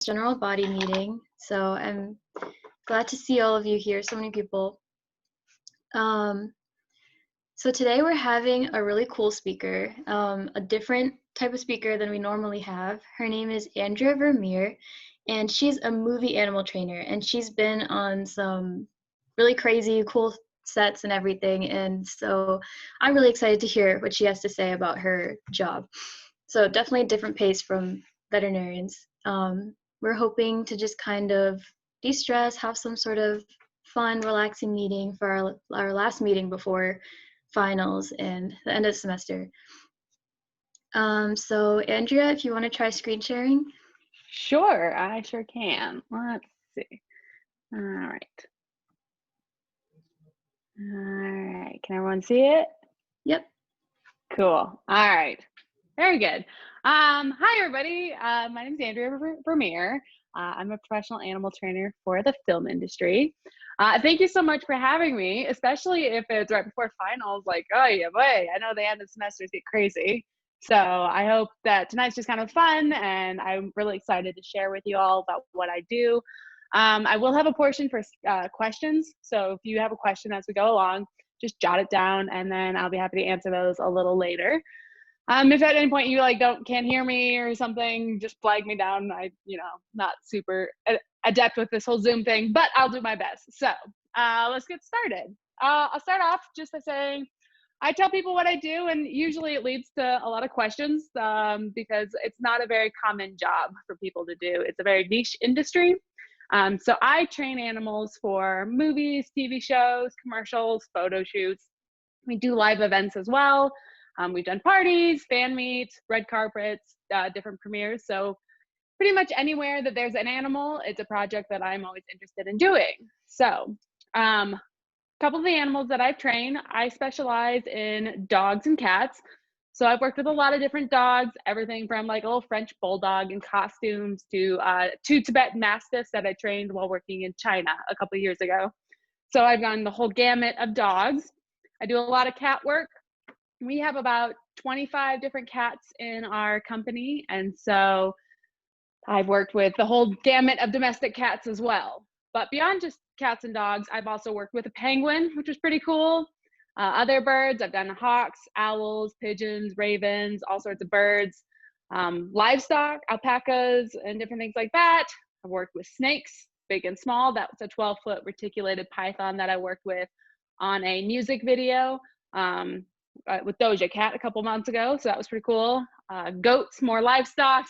general body meeting. So I'm glad to see all of you here, so many people. Um, so today we're having a really cool speaker, a different type of speaker than we normally have. Her name is Andrea Ver Meer, and she's a movie animal trainer, and she's been on some really crazy, cool sets and everything. And so I'm really excited to hear what she has to say about her job. So definitely a different pace from veterinarians. We're hoping to just kind of de-stress, have some sort of fun, relaxing meeting for our last meeting before finals and the end of the semester. So Andrea, if you want to try screen sharing. Sure, I sure can. Let's see. All right. Can everyone see it? Yep. Cool. All right. Very good. Hi, everybody. My name is Andrea Ver Meer. I'm a professional animal trainer for the film industry. Thank you so much for having me, especially if it's right before finals. Like, oh yeah, boy, I know the end of semesters get crazy. So I hope that tonight's just kind of fun, and I'm really excited to share with you all about what I do. I will have a portion for questions. So if you have a question as we go along, just jot it down, and then I'll be happy to answer those a little later. If at any point you can't hear me or something, just flag me down. Not super adept with this whole Zoom thing, but I'll do my best. So let's get started. I'll start off just by saying I tell people what I do, and usually it leads to a lot of questions because it's not a very common job for people to do. It's a very niche industry. So I train animals for movies, TV shows, commercials, photo shoots. We do live events as well. We've done parties, fan meets, red carpets, different premieres. So pretty much anywhere that there's an animal, it's a project that I'm always interested in doing. So a couple of the animals that I've trained, I specialize in dogs and cats. So I've worked with a lot of different dogs, everything from like a little French bulldog in costumes to two Tibetan Mastiffs that I trained while working in China a couple of years ago. So I've gone the whole gamut of dogs. I do a lot of cat work. We have about 25 different cats in our company. And so I've worked with the whole gamut of domestic cats as well. But beyond just cats and dogs, I've also worked with a penguin, which was pretty cool. Other birds, I've done hawks, owls, pigeons, ravens, all sorts of birds, livestock, alpacas, and different things like that. I've worked with snakes, big and small. That was a 12-foot reticulated python that I worked with on a music video with Doja Cat a couple months ago. So that was pretty cool. Goats, more livestock.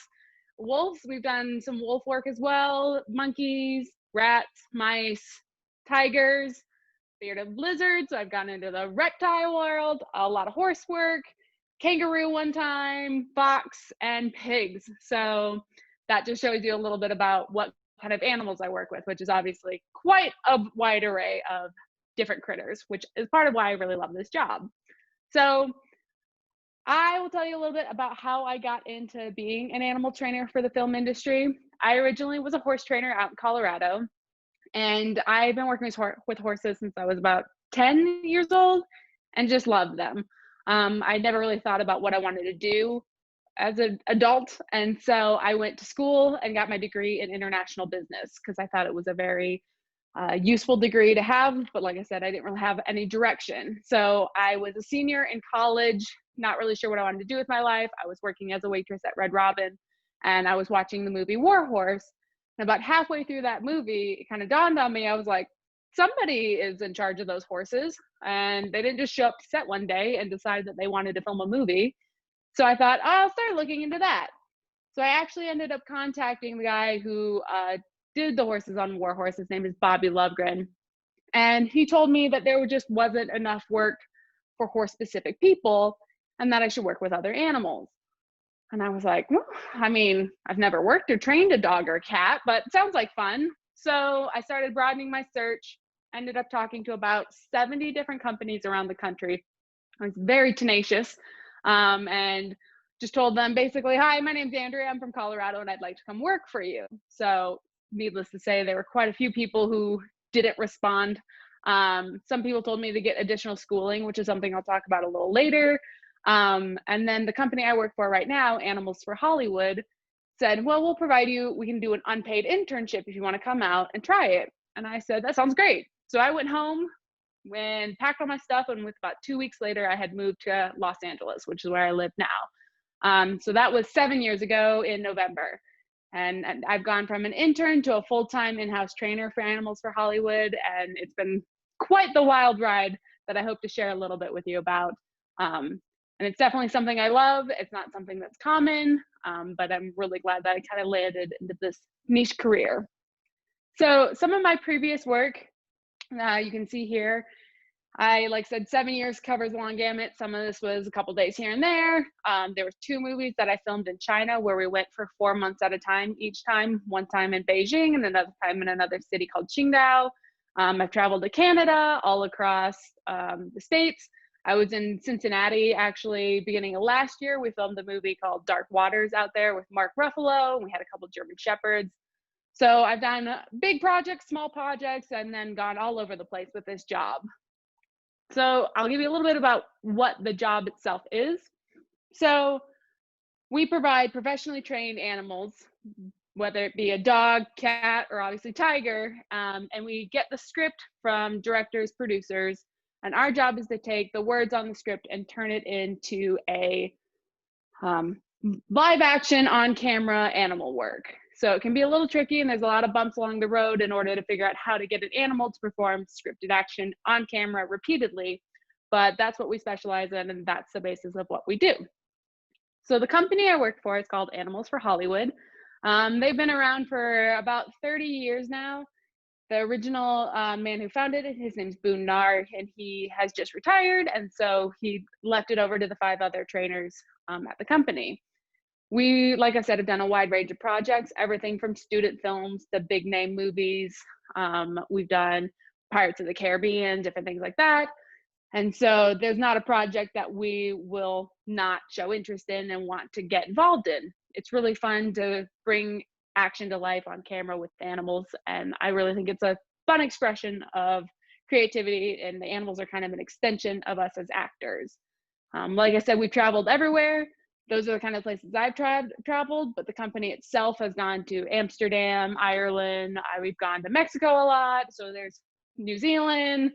Wolves, we've done some wolf work as well. Monkeys, rats, mice, tigers, bearded lizards. So I've gone into the reptile world, a lot of horse work, kangaroo one time, fox, and pigs. So that just shows you a little bit about what kind of animals I work with, which is obviously quite a wide array of different critters, which is part of why I really love this job. So I will tell you a little bit about how I got into being an animal trainer for the film industry. I originally was a horse trainer out in Colorado, and I've been working with horses since I was about 10 years old and just loved them. I never really thought about what I wanted to do as an adult. And so I went to school and got my degree in international business because I thought it was a very useful degree to have. But like I said, I didn't really have any direction. So I was a senior in college, not really sure what I wanted to do with my life. I was working as a waitress at Red Robin, and I was watching the movie War Horse. And about halfway through that movie, it kind of dawned on me. I was like, somebody is in charge of those horses. And they didn't just show up to set one day and decide that they wanted to film a movie. So I thought, oh, I'll start looking into that. So I actually ended up contacting the guy who did the horses on War Horse. His name is Bobby Lovegren. And he told me that there just wasn't enough work for horse specific people and that I should work with other animals. And I was like, well, I mean, I've never worked or trained a dog or a cat, but it sounds like fun. So I started broadening my search, ended up talking to about 70 different companies around the country. I was very tenacious and just told them basically, hi, my name's Andrea. I'm from Colorado and I'd like to come work for you. So needless to say, there were quite a few people who didn't respond. Some people told me to get additional schooling, which is something I'll talk about a little later. And then the company I work for right now, Animals for Hollywood, said, well, we can do an unpaid internship if you want to come out and try it. And I said, that sounds great. So I went home and packed all my stuff. And with about 2 weeks later, I had moved to Los Angeles, which is where I live now. So that was 7 years ago in November. And I've gone from an intern to a full-time in-house trainer for Animals for Hollywood. And it's been quite the wild ride that I hope to share a little bit with you about. And it's definitely something I love. It's not something that's common, but I'm really glad that I kind of landed into this niche career. So some of my previous work, you can see here, like I said, 7 years covers a long gamut. Some of this was a couple days here and there. There were 2 movies that I filmed in China where we went for 4 months at a time each time, one time in Beijing and another time in another city called Qingdao. I've traveled to Canada, all across the States. I was in Cincinnati actually beginning of last year. We filmed a movie called Dark Waters out there with Mark Ruffalo. And we had a couple German Shepherds. So I've done big projects, small projects, and then gone all over the place with this job. So I'll give you a little bit about what the job itself is. So we provide professionally trained animals, whether it be a dog, cat, or obviously tiger, and we get the script from directors, producers, and our job is to take the words on the script and turn it into a live action on camera animal work. So it can be a little tricky and there's a lot of bumps along the road in order to figure out how to get an animal to perform scripted action on camera repeatedly, but that's what we specialize in and that's the basis of what we do. So the company I work for is called Animals for Hollywood. They've been around for about 30 years now. The original man who founded it, his name's Boone Nar, and he has just retired, and so he left it over to the 5 other trainers at the company. We, like I said, have done a wide range of projects, everything from student films to big name movies. We've done Pirates of the Caribbean, different things like that. And so there's not a project that we will not show interest in and want to get involved in. It's really fun to bring action to life on camera with animals, and I really think it's a fun expression of creativity, and the animals are kind of an extension of us as actors. Like I said, we've traveled everywhere. Those are the kind of places I've traveled, but the company itself has gone to Amsterdam, Ireland. We've gone to Mexico a lot, so there's New Zealand.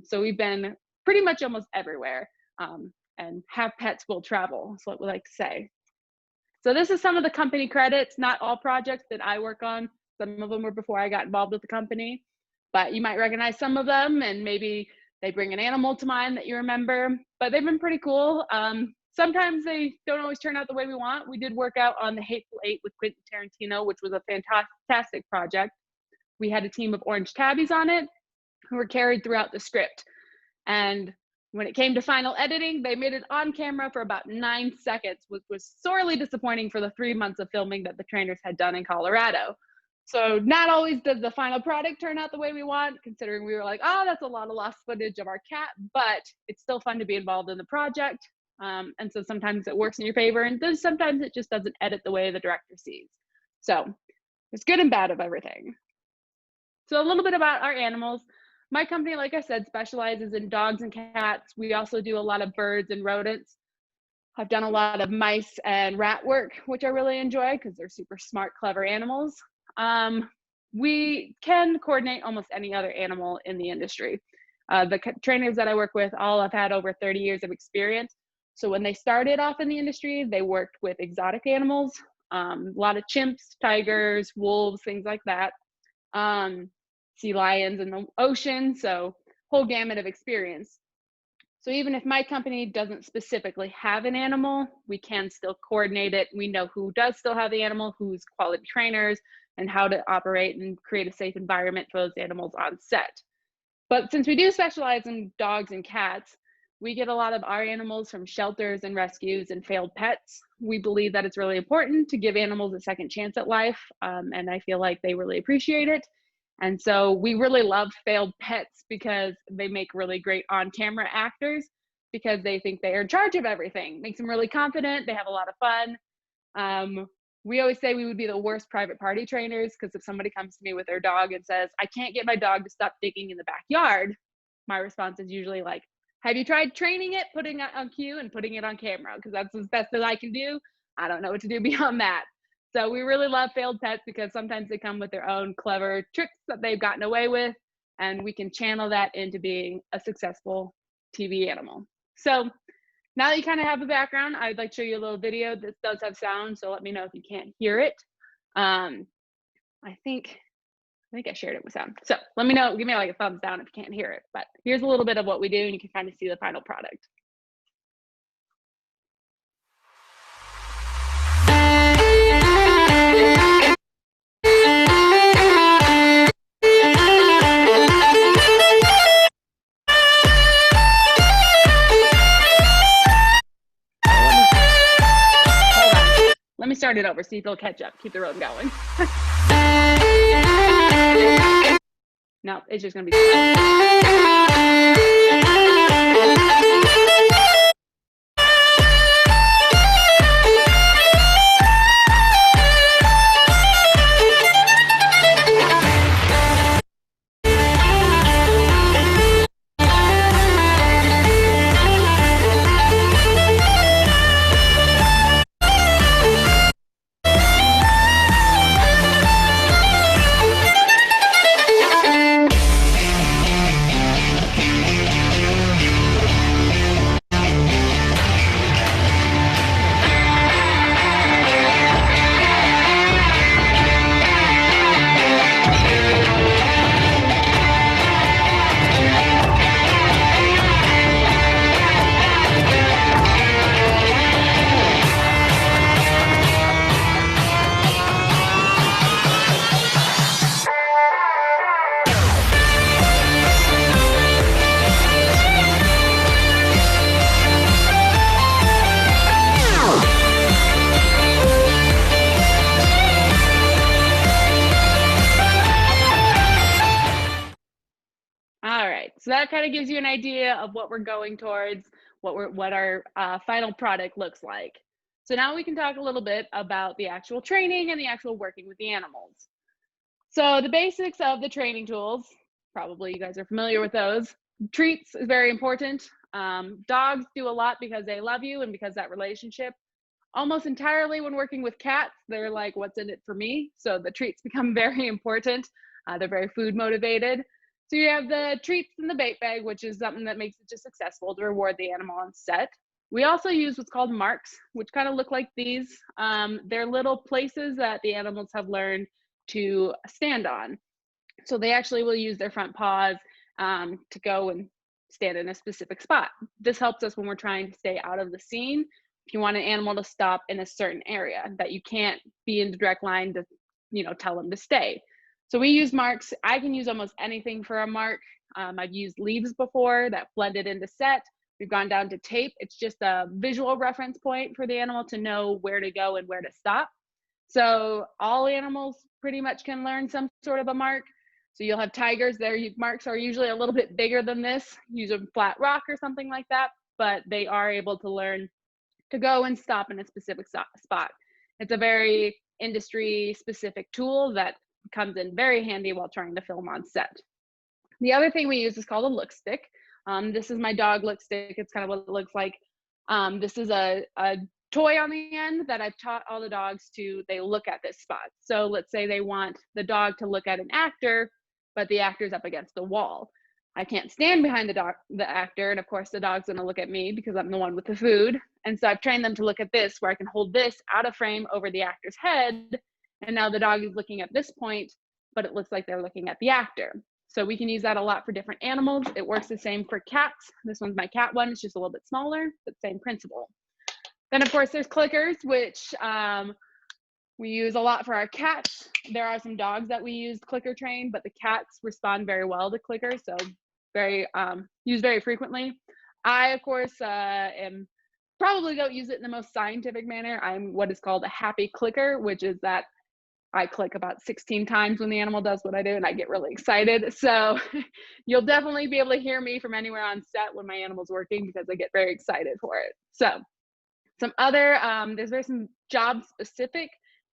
So we've been pretty much almost everywhere, and have pets will travel, is what we like to say. So this is some of the company credits, not all projects that I work on. Some of them were before I got involved with the company, but you might recognize some of them and maybe they bring an animal to mind that you remember, but they've been pretty cool. Sometimes they don't always turn out the way we want. We did work out on The Hateful Eight with Quentin Tarantino, which was a fantastic project. We had a team of orange tabbies on it who were carried throughout the script. And when it came to final editing, they made it on camera for about 9 seconds, which was sorely disappointing for the 3 months of filming that the trainers had done in Colorado. So not always does the final product turn out the way we want, considering we were like, oh, that's a lot of lost footage of our cat, but it's still fun to be involved in the project. And so sometimes it works in your favor, and then sometimes it just doesn't edit the way the director sees. So there's good and bad of everything. So a little bit about our animals. My company, like I said, specializes in dogs and cats. We also do a lot of birds and rodents. I've done a lot of mice and rat work, which I really enjoy because they're super smart, clever animals. We can coordinate almost any other animal in the industry. The trainers that I work with all have had over 30 years of experience. So when they started off in the industry, they worked with exotic animals, a lot of chimps, tigers, wolves, things like that. Sea lions in the ocean, so whole gamut of experience. So even if my company doesn't specifically have an animal, we can still coordinate it. We know who does still have the animal, who's quality trainers, and how to operate and create a safe environment for those animals on set. But since we do specialize in dogs and cats, we get a lot of our animals from shelters and rescues and failed pets. We believe that it's really important to give animals a second chance at life, and I feel like they really appreciate it. And so we really love failed pets because they make really great on-camera actors because they think they are in charge of everything. Makes them really confident. They have a lot of fun. We always say we would be the worst private party trainers because if somebody comes to me with their dog and says, I can't get my dog to stop digging in the backyard, my response is usually like, have you tried training it, putting it on cue and putting it on camera? Because that's as best as I can do. I don't know what to do beyond that. So we really love failed pets because sometimes they come with their own clever tricks that they've gotten away with, and we can channel that into being a successful TV animal. So now that you kind of have a background, I'd like to show you a little video. This does have sound, so let me know if you can't hear it. I think I shared it with sound. So let me know, give me like a thumbs down if you can't hear it. But here's a little bit of what we do, and you can kind of see the final product. Let me start it over, see if it'll catch up. Keep the rhythm going. No, it's just gonna be so that kind of gives you an idea of what we're going towards, what our final product looks like. So now we can talk a little bit about the actual training and the actual working with the animals. So the basics of the training tools, probably you guys are familiar with those. Treats is very important. Dogs do a lot because they love you and because that relationship. Almost entirely when working with cats, they're like, what's in it for me? So the treats become very important. They're very food motivated. So you have the treats in the bait bag, which is something that makes it just successful to reward the animal on set. We also use what's called marks, which kind of look like these. They're little places that the animals have learned to stand on. So they actually will use their front paws to go and stand in a specific spot. This helps us when we're trying to stay out of the scene. If you want an animal to stop in a certain area that you can't be in the direct line to, tell them to stay. So we use marks. I can use almost anything for a mark. I've used leaves before that blended into set. We've gone down to tape. It's just a visual reference point for the animal to know where to go and where to stop. So all animals pretty much can learn some sort of a mark. So you'll have tigers, their marks are usually a little bit bigger than this, use a flat rock or something like that, but they are able to learn to go and stop in a specific spot. It's a very industry specific tool that comes in very handy while trying to film on set. The other thing we use is called a look stick. This is my dog look stick. It's kind of what it looks like. This is a toy on the end that I've taught all the dogs to, they look at this spot. So let's say they want the dog to look at an actor, but the actor's up against the wall. I can't stand behind the actor, and of course the dog's gonna look at me because I'm the one with the food. And so I've trained them to look at this, where I can hold this out of frame over the actor's head, and now the dog is looking at this point, but it looks like they're looking at the actor. So we can use that a lot for different animals. It works the same for cats. This one's my cat one, it's just a little bit smaller, but same principle. Then of course there's clickers, which we use a lot for our cats. There are some dogs that we use clicker train, but the cats respond very well to clickers, so used very frequently. I, of course, probably don't use it in the most scientific manner. I'm what is called a happy clicker, which is that I click about 16 times when the animal does what I do, and I get really excited. So you'll definitely be able to hear me from anywhere on set when my animal's working because I get very excited for it. So some other, there's some job-specific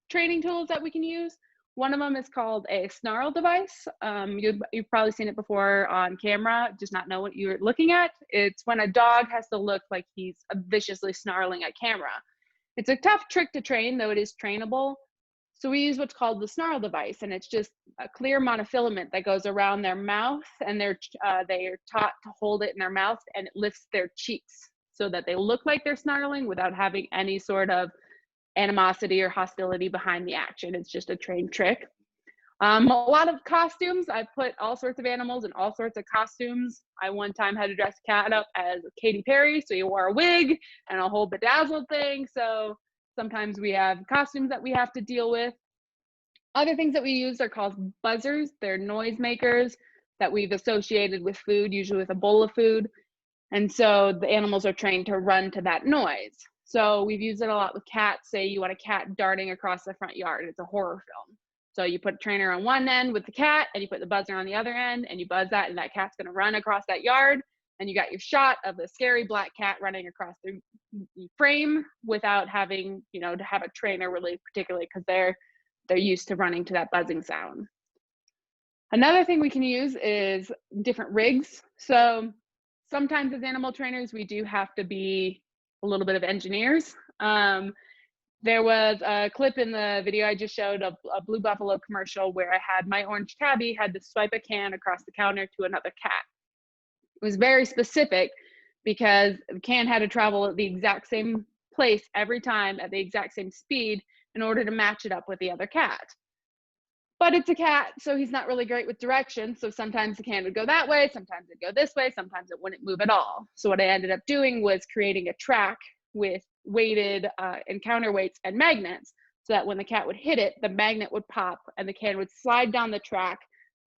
training tools that we can use. One of them is called a snarl device. You've probably seen it before on camera, just not know what you're looking at. It's when a dog has to look like he's viciously snarling at camera. It's a tough trick to train, though it is trainable. So we use what's called the snarl device, and it's just a clear monofilament that goes around their mouth, and they are taught to hold it in their mouth, and it lifts their cheeks so that they look like they're snarling without having any sort of animosity or hostility behind the action. It's just a trained trick. A lot of costumes. I put all sorts of animals in all sorts of costumes. I one time had to dress a cat up as Katy Perry, so you wore a wig and a whole bedazzled thing. So sometimes we have costumes that we have to deal with. Other things that we use are called buzzers. They're noise makers that we've associated with food, usually with a bowl of food. And so the animals are trained to run to that noise. So we've used it a lot with cats. Say you want a cat darting across the front yard. It's a horror film. So you put a trainer on one end with the cat, and you put the buzzer on the other end, and you buzz that, and that cat's gonna run across that yard, and you got your shot of the scary black cat running across the frame without having, to have a trainer really, particularly because they're used to running to that buzzing sound. Another thing we can use is different rigs. So sometimes as animal trainers, we do have to be a little bit of engineers. There was a clip in the video I just showed of a Blue Buffalo commercial where I had my orange tabby had to swipe a can across the counter to another cat. It was very specific because the can had to travel at the exact same place every time at the exact same speed in order to match it up with the other cat. But it's a cat, so he's not really great with directions. So sometimes the can would go that way, sometimes it'd go this way, sometimes it wouldn't move at all. So what I ended up doing was creating a track with weighted and counterweights and magnets, so that when the cat would hit it, the magnet would pop and the can would slide down the track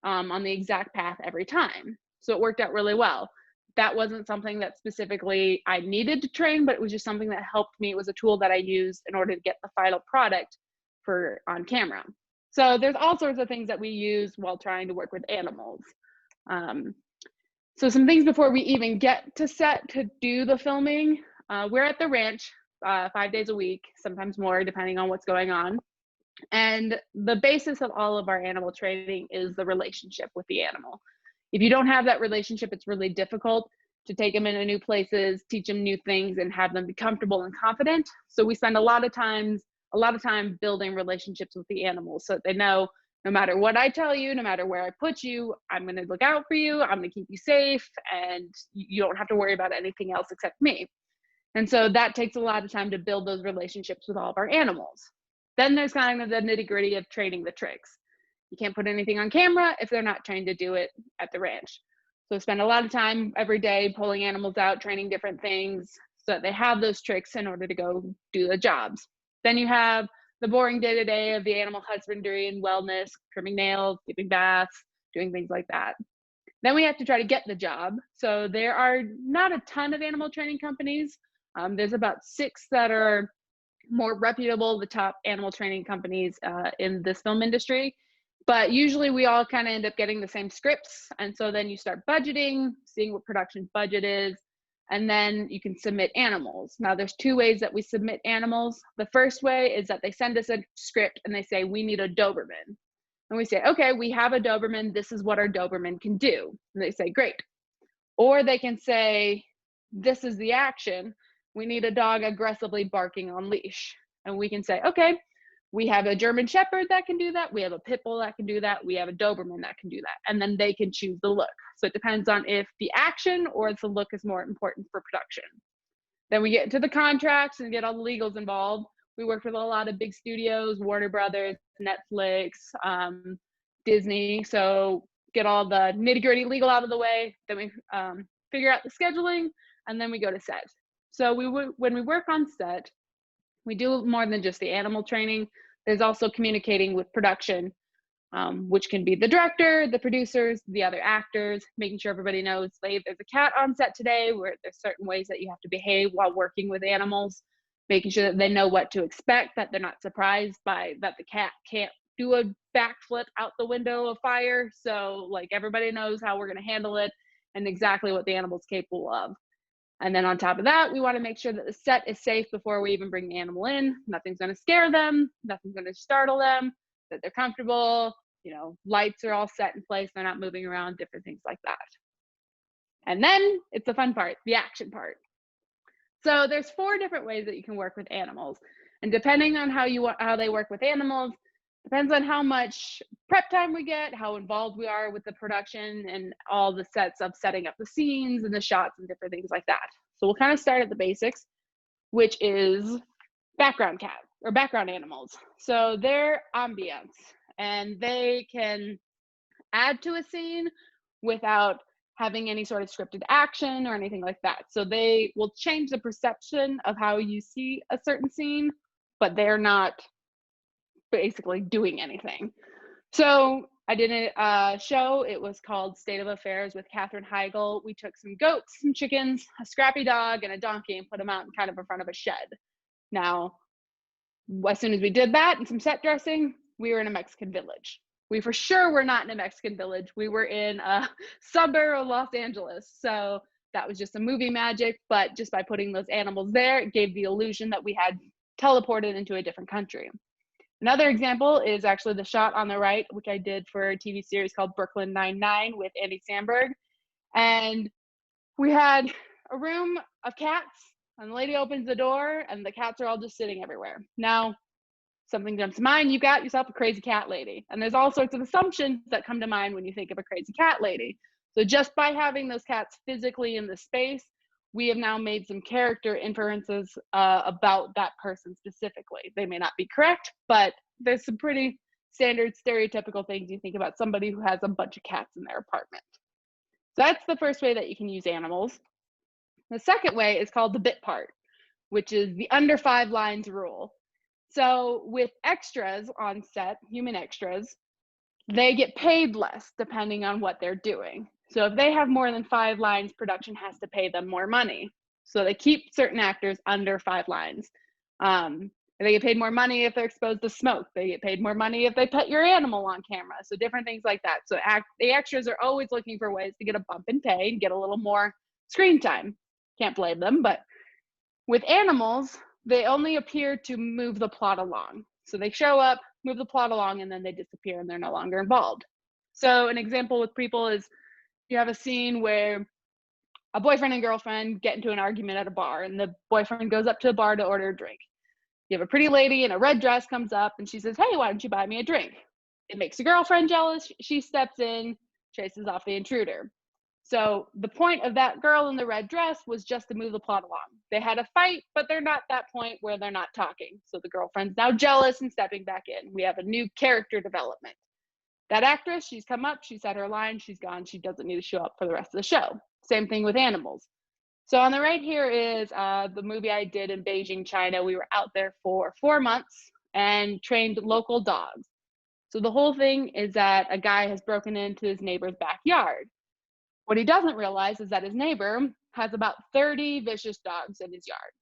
on the exact path every time. So it worked out really well. That wasn't something that specifically I needed to train, but it was just something that helped me. It was a tool that I used in order to get the final product for on camera. So there's all sorts of things that we use while trying to work with animals. So some things before we even get to set to do the filming. We're at the ranch 5 days a week, sometimes more, depending on what's going on. And the basis of all of our animal training is the relationship with the animal. If you don't have that relationship, it's really difficult to take them into new places, teach them new things, and have them be comfortable and confident. So we spend a lot of time building relationships with the animals so that they know no matter what I tell you, no matter where I put you, I'm going to look out for you, I'm going to keep you safe, and you don't have to worry about anything else except me. And so that takes a lot of time to build those relationships with all of our animals. Then there's kind of the nitty-gritty of training the tricks. You can't put anything on camera if they're not trained to do it at the ranch. So spend a lot of time every day pulling animals out, training different things so that they have those tricks in order to go do the jobs. Then you have the boring day-to-day of the animal husbandry and wellness, trimming nails, giving baths, doing things like that. Then we have to try to get the job. So there are not a ton of animal training companies. There's about 6 that are more reputable, the top animal training companies in this film industry. But usually we all kind of end up getting the same scripts. And so then you start budgeting, seeing what production's budget is, and then you can submit animals. Now there's 2 ways that we submit animals. The first way is that they send us a script and they say, we need a Doberman. And we say, okay, we have a Doberman. This is what our Doberman can do. And they say, great. Or they can say, this is the action. We need a dog aggressively barking on leash. And we can say, okay, we have a German Shepherd that can do that. We have a Pit Bull that can do that. We have a Doberman that can do that. And then they can choose the look. So it depends on if the action or the look is more important for production. Then we get into the contracts and get all the legals involved. We work with a lot of big studios, Warner Brothers, Netflix, Disney. So get all the nitty-gritty legal out of the way. Then we figure out the scheduling, and then we go to set. So when we work on set, we do more than just the animal training. There's also communicating with production, which can be the director, the producers, the other actors, making sure everybody knows, if there's a cat on set today, where there's certain ways that you have to behave while working with animals, making sure that they know what to expect, that they're not surprised by that the cat can't do a backflip out the window of fire. So like everybody knows how we're going to handle it and exactly what the animal's capable of. And then on top of that, we want to make sure that the set is safe before we even bring the animal in. Nothing's going to scare them. Nothing's going to startle them, that they're comfortable. Lights are all set in place. They're not moving around, different things like that. And then it's the fun part, the action part. So there's 4 different ways that you can work with animals. And depending on how they work with animals, Depends on how much prep time we get, how involved we are with the production and all the sets of setting up the scenes and the shots and different things like that. So we'll kind of start at the basics, which is background cat or background animals. So they're ambience, and they can add to a scene without having any sort of scripted action or anything like that. So they will change the perception of how you see a certain scene, but they're not basically doing anything. So I did a show. It was called State of Affairs with Katherine Heigl. We took some goats, some chickens, a scrappy dog, and a donkey and put them out in kind of in front of a shed. Now, as soon as we did that and some set dressing, we were in a Mexican village. We for sure were not in a Mexican village. We were in a suburb of Los Angeles. So that was just some movie magic, but just by putting those animals there, it gave the illusion that we had teleported into a different country. Another example is actually the shot on the right, which I did for a TV series called Brooklyn Nine-Nine with Andy Samberg. And we had a room of cats, and the lady opens the door, and the cats are all just sitting everywhere. Now, something jumps to mind, you got yourself a crazy cat lady. And there's all sorts of assumptions that come to mind when you think of a crazy cat lady. So just by having those cats physically in the space, we have now made some character inferences about that person specifically. They may not be correct, but there's some pretty standard stereotypical things you think about somebody who has a bunch of cats in their apartment. So that's the first way that you can use animals. The second way is called the bit part, which is the under 5 lines rule. So with extras on set, human extras, they get paid less depending on what they're doing. So if they have more than 5 lines, production has to pay them more money. So they keep certain actors under 5 lines. They get paid more money if they're exposed to smoke. They get paid more money if they pet your animal on camera. So different things like that. So the extras are always looking for ways to get a bump in pay and get a little more screen time. Can't blame them, but with animals, they only appear to move the plot along. So they show up, move the plot along, and then they disappear and they're no longer involved. So an example with people is you have a scene where a boyfriend and girlfriend get into an argument at a bar, and the boyfriend goes up to the bar to order a drink. You have a pretty lady in a red dress comes up and she says, "Hey, why don't you buy me a drink?" It makes the girlfriend jealous. She steps in, chases off the intruder. So the point of that girl in the red dress was just to move the plot along. They had a fight, but they're not that point where they're not talking. So the girlfriend's now jealous and stepping back in. We have a new character development. That actress, she's come up, she said her line, she's gone. She doesn't need to show up for the rest of the show. Same thing with animals. So on the right here is the movie I did in Beijing, China. We were out there for 4 months and trained local dogs. So the whole thing is that a guy has broken into his neighbor's backyard. What he doesn't realize is that his neighbor has about 30 vicious dogs in his yard.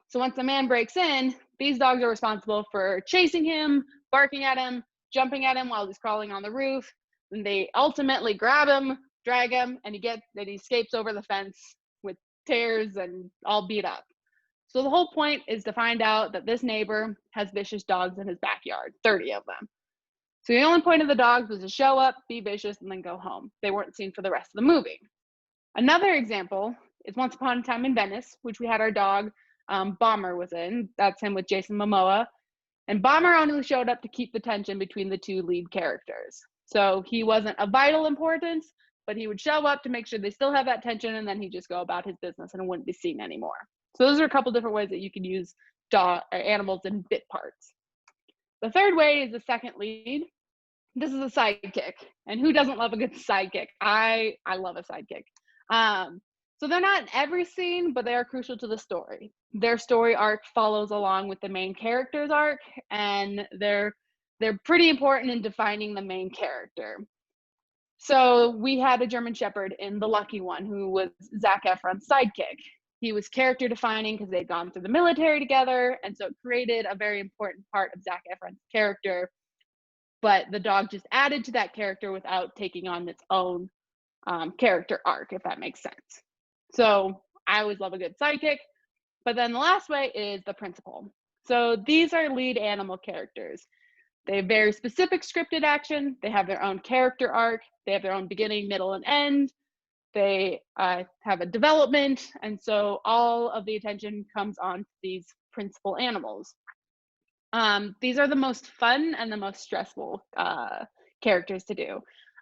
So once the man breaks in, these dogs are responsible for chasing him, barking at him, jumping at him while he's crawling on the roof. And they ultimately grab him, drag him, and he escapes over the fence with tears and all beat up. So the whole point is to find out that this neighbor has vicious dogs in his backyard, 30 of them. So the only point of the dogs was to show up, be vicious, and then go home. They weren't seen for the rest of the movie. Another example is Once Upon a Time in Venice, which we had our dog, Bomber was in. That's him with Jason Momoa. And Bomber only showed up to keep the tension between the two lead characters. So he wasn't of vital importance, but he would show up to make sure they still have that tension, and then he'd just go about his business and wouldn't be seen anymore. So those are a couple different ways that you can use animals in bit parts. The third way is the second lead. This is a sidekick, and who doesn't love a good sidekick? I love a sidekick. So they're not in every scene, but they are crucial to the story. Their story arc follows along with the main character's arc, and they're pretty important in defining the main character. So we had a German Shepherd in The Lucky One, who was Zac Efron's sidekick. He was character defining because they'd gone through the military together, and so it created a very important part of Zac Efron's character. But the dog just added to that character without taking on its own character arc, if that makes sense. So I always love a good sidekick. But then the last way is the principal. So these are lead animal characters. They have very specific scripted action. They have their own character arc. They have their own beginning, middle, and end. They have a development. And so all of the attention comes on to these principal animals. These are the most fun and the most stressful characters to do.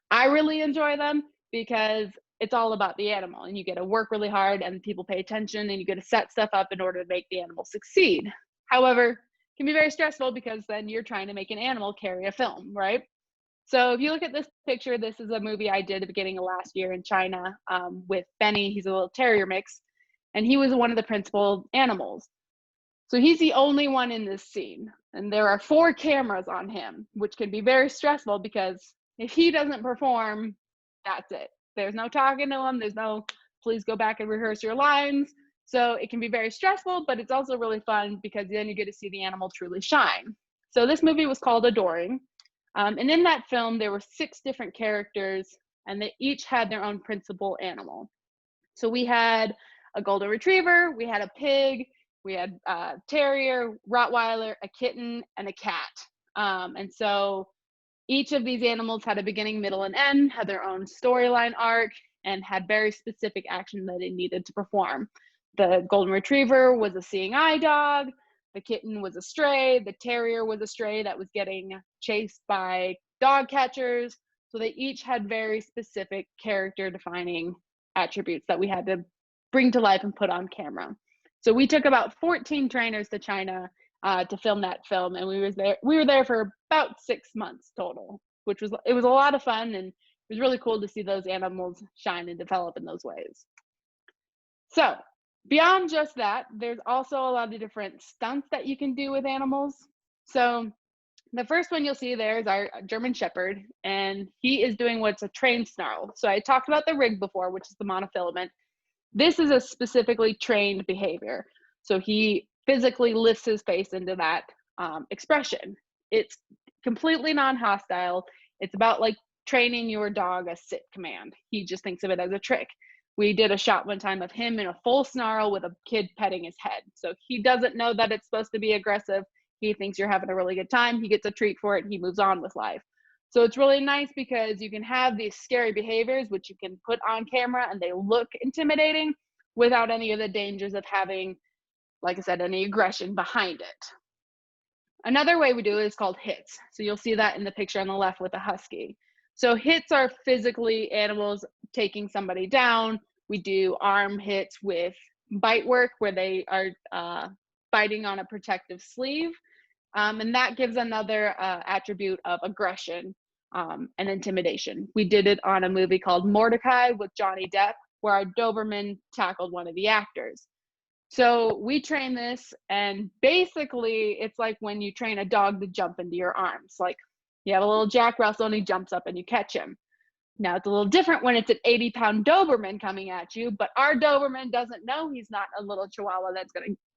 I really enjoy them because it's all about the animal, and you get to work really hard and people pay attention, and you get to set stuff up in order to make the animal succeed. However, it can be very stressful because then you're trying to make an animal carry a film, right? So if you look at this picture, this is a movie I did at the beginning of last year in China with Benny. He's a little terrier mix, and he was one of the principal animals. So he's the only one in this scene, and there are 4 cameras on him, which can be very stressful because if he doesn't perform, that's it. There's no talking to him. There's no, please go back and rehearse your lines. So it can be very stressful, but it's also really fun because then you get to see the animal truly shine. So this movie was called Adoring. And in that film, there were 6 different characters, and they each had their own principal animal. So we had a golden retriever, we had a pig, we had a terrier, Rottweiler, a kitten, and a cat. And so each of these animals had a beginning, middle, and end, had their own storyline arc, and had very specific action that it needed to perform. The golden retriever was a seeing eye dog, the kitten was a stray, the terrier was a stray that was getting chased by dog catchers. So they each had very specific character defining attributes that we had to bring to life and put on camera. So we took about 14 trainers to China to film that film, and we were there for about 6 months total, which was a lot of fun, and it was really cool to see those animals shine and develop in those ways. So beyond just that, there's also a lot of different stunts that you can do with animals. So the first one you'll see there is our German Shepherd, and he is doing what's a trained snarl. So I talked about the rig before, which is the monofilament. This is a specifically trained behavior. So he physically lifts his face into that expression. It's completely non-hostile. It's about like training your dog a sit command. He just thinks of it as a trick. We did a shot one time of him in a full snarl with a kid petting his head. So he doesn't know that it's supposed to be aggressive. He thinks you're having a really good time. He gets a treat for it. He moves on with life. So it's really nice because you can have these scary behaviors, which you can put on camera and they look intimidating without any of the dangers of having, like I said, any aggression behind it. Another way we do it is called hits. So you'll see that in the picture on the left with a husky. So hits are physically animals taking somebody down. We do arm hits with bite work where they are biting on a protective sleeve. And that gives another attribute of aggression and intimidation. We did it on a movie called Mordecai with Johnny Depp, where our Doberman tackled one of the actors. So we train this, and basically it's like when you train a dog to jump into your arms. Like you have a little Jack Russell and he jumps up and you catch him. Now it's a little different when it's an 80-pound Doberman coming at you, but our Doberman doesn't know he's not a little Chihuahua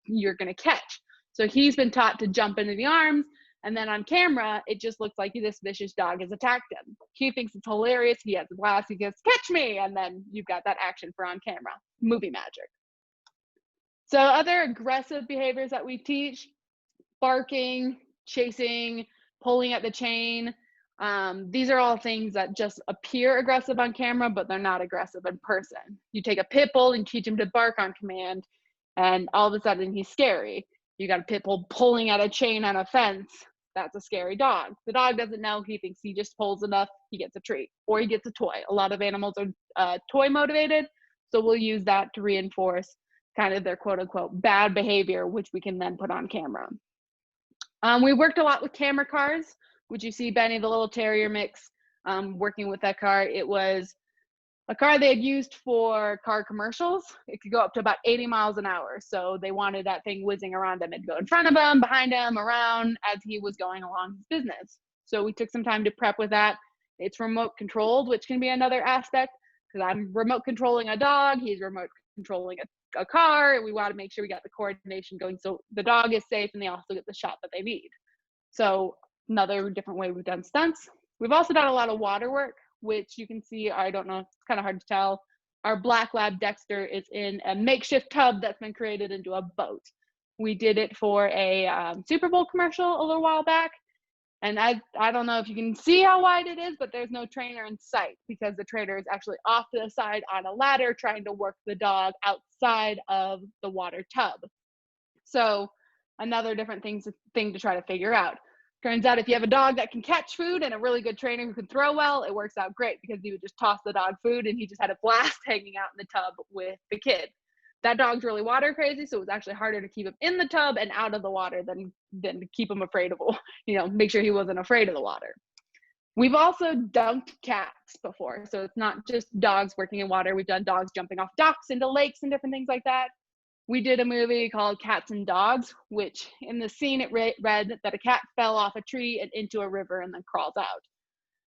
you're gonna catch. So he's been taught to jump into the arms, and then on camera, it just looks like this vicious dog has attacked him. He thinks it's hilarious. He has a blast. He goes, catch me. And then you've got that action for on camera. Movie magic. So other aggressive behaviors that we teach, barking, chasing, pulling at the chain. These are all things that just appear aggressive on camera, but they're not aggressive in person. You take a pit bull and teach him to bark on command, and all of a sudden he's scary. You got a pit bull pulling at a chain on a fence. That's a scary dog. The dog doesn't know. He thinks he just pulls enough, he gets a treat, or he gets a toy. A lot of animals are toy motivated, so we'll use that to reinforce kind of their quote unquote bad behavior, which we can then put on camera. We worked a lot with camera cars, which you see Benny, the little terrier mix, working with that car. It was a car they had used for car commercials. It could go up to about 80 miles an hour. So they wanted that thing whizzing around him. It'd go in front of him, behind him, around as he was going along his business. So we took some time to prep with that. It's remote controlled, which can be another aspect because I'm remote controlling a dog. He's remote controlling a car. We want to make sure we got the coordination going so the dog is safe and they also get the shot that they need. So another different way we've done stunts. We've also done a lot of water work, which you can see, I don't know, it's kind of hard to tell. Our black lab Dexter is in a makeshift tub that's been created into a boat. We did it for a Super Bowl commercial a little while back. And I don't know if you can see how wide it is, but there's no trainer in sight because the trainer is actually off to the side on a ladder trying to work the dog outside of the water tub. So another different thing to try to figure out. Turns out if you have a dog that can catch food and a really good trainer who can throw well, it works out great because he would just toss the dog food and he just had a blast hanging out in the tub with the kid. That dog's really water crazy, so it was actually harder to keep him in the tub and out of the water than to keep him afraid of, make sure he wasn't afraid of the water. We've also dunked cats before, so it's not just dogs working in water. We've done dogs jumping off docks into lakes and different things like that. We did a movie called Cats and Dogs, which in the scene it read that a cat fell off a tree and into a river and then crawls out.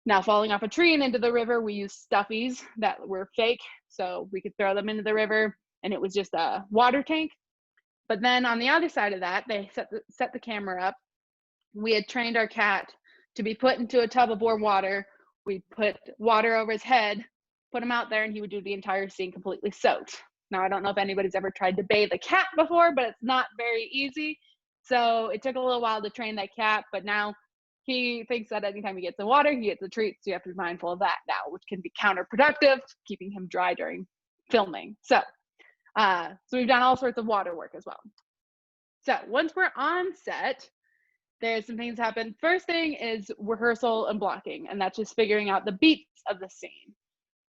Now, falling off a tree and into the river, we used stuffies that were fake, so we could throw them into the river, and it was just a water tank. But then on the other side of that, they set the camera up. We had trained our cat to be put into a tub of warm water. We put water over his head, put him out there, and he would do the entire scene completely soaked. Now, I don't know if anybody's ever tried to bathe a cat before, but it's not very easy. So it took a little while to train that cat, but now he thinks that anytime he gets in water, he gets a treat. So you have to be mindful of that now, which can be counterproductive, keeping him dry during filming. So we've done all sorts of water work as well. So once we're on set, there's some things happen. First thing is rehearsal and blocking, and that's just figuring out the beats of the scene.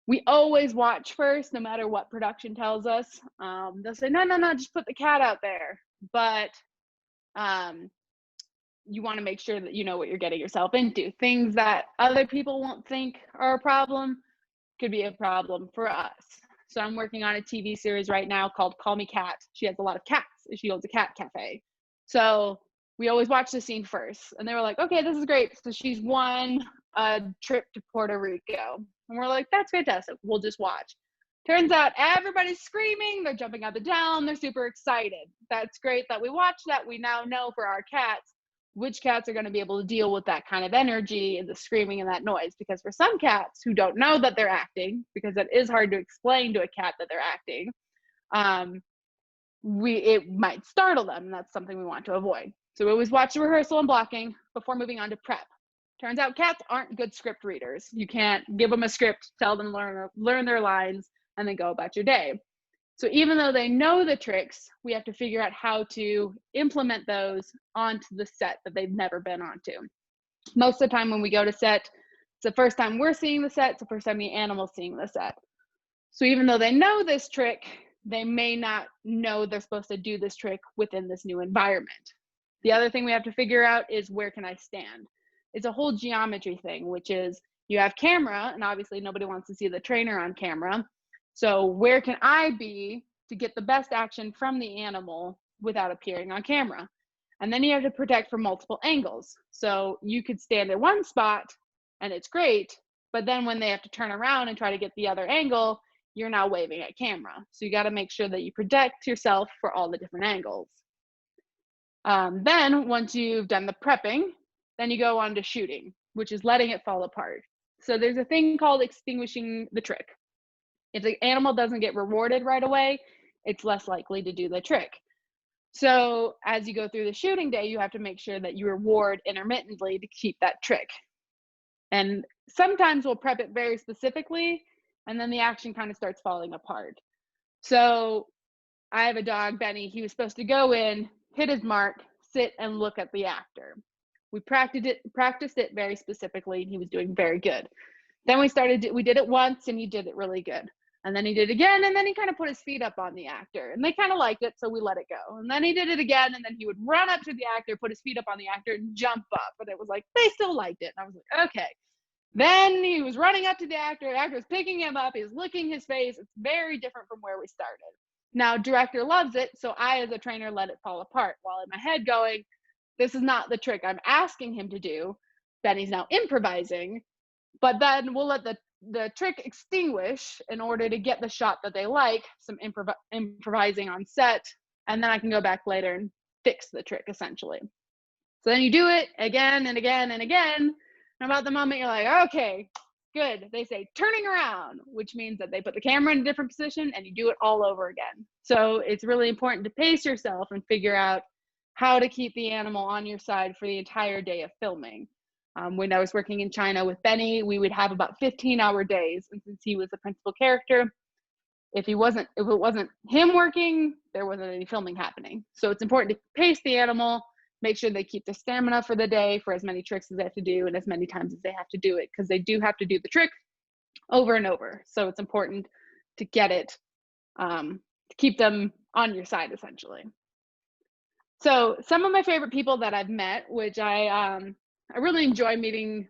We always watch first, no matter what production tells us. They'll say, no, just put the cat out there. But you want to make sure that you know what you're getting yourself into. Things that other people won't think are a problem could be a problem for us. So I'm working on a TV series right now called Call Me Cat. She has a lot of cats. She owns a cat cafe. So we always watch the scene first. And they were like, okay, this is great. So she's won a trip to Puerto Rico. And we're like, that's fantastic. We'll just watch. Turns out everybody's screaming. They're jumping up and down. They're super excited. That's great that we watched that. We now know for our cats which cats are going to be able to deal with that kind of energy and the screaming and that noise. Because for some cats who don't know that they're acting, because it is hard to explain to a cat that they're acting, it might startle them. And that's something we want to avoid. So we always watch the rehearsal and blocking before moving on to prep. Turns out cats aren't good script readers. You can't give them a script, tell them to learn their lines, and then go about your day. So even though they know the tricks, we have to figure out how to implement those onto the set that they've never been onto. Most of the time when we go to set, it's the first time we're seeing the set, it's the first time the animal's seeing the set. So even though they know this trick, they may not know they're supposed to do this trick within this new environment. The other thing we have to figure out is where can I stand? It's a whole geometry thing, which is you have camera, and obviously nobody wants to see the trainer on camera. So where can I be to get the best action from the animal without appearing on camera? And then you have to protect from multiple angles. So you could stand at one spot and it's great, but then when they have to turn around and try to get the other angle, you're now waving at camera. So you got to make sure that you protect yourself for all the different angles. Then once you've done the prepping, then you go on to shooting, which is letting it fall apart. So there's a thing called extinguishing the trick. If the animal doesn't get rewarded right away, it's less likely to do the trick. So as you go through the shooting day, you have to make sure that you reward intermittently to keep that trick. And sometimes we'll prep it very specifically, and then the action kind of starts falling apart. So I have a dog, Benny. He was supposed to go in, hit his mark, sit and look at the actor. We practiced it very specifically, and he was doing very good. Then we did it once, and he did it really good. And then he did it again, and then he kind of put his feet up on the actor, and they kind of liked it, so we let it go. And then he did it again, and then he would run up to the actor, put his feet up on the actor, and jump up. But it was like, they still liked it. And I was like, okay. Then he was running up to the actor was picking him up, he was licking his face. It's very different from where we started. Now, director loves it, so I, as a trainer, let it fall apart, while in my head going, this is not the trick I'm asking him to do. Benny's now improvising, but then we'll let the trick extinguish in order to get the shot that they like, some improvising on set, and then I can go back later and fix the trick, essentially. So then you do it again and again and again, and about the moment you're like, okay, good. They say turning around, which means that they put the camera in a different position and you do it all over again. So it's really important to pace yourself and figure out how to keep the animal on your side for the entire day of filming. When I was working in China with Benny, we would have about 15-hour days. And since he was the principal character, if it wasn't him working, there wasn't any filming happening. So it's important to pace the animal, make sure they keep the stamina for the day for as many tricks as they have to do and as many times as they have to do it, because they do have to do the trick over and over. So it's important to get it, to keep them on your side, essentially. So some of my favorite people that I've met, which I really enjoy meeting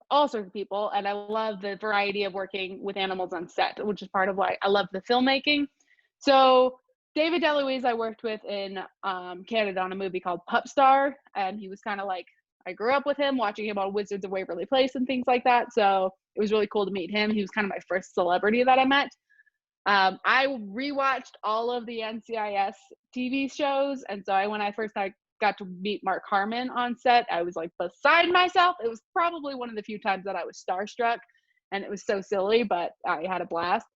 all sorts of people, and I love the variety of working with animals on set, which is part of why I love the filmmaking. So David DeLuise I worked with in Canada on a movie called Pup Star, and he was kind of like, I grew up with him, watching him on Wizards of Waverly Place and things like that, so it was really cool to meet him. He was kind of my first celebrity that I met. I rewatched all of the NCIS TV shows, and so when I first got to meet Mark Harmon on set, I was like beside myself. It was probably one of the few times that I was starstruck, and it was so silly, but I had a blast.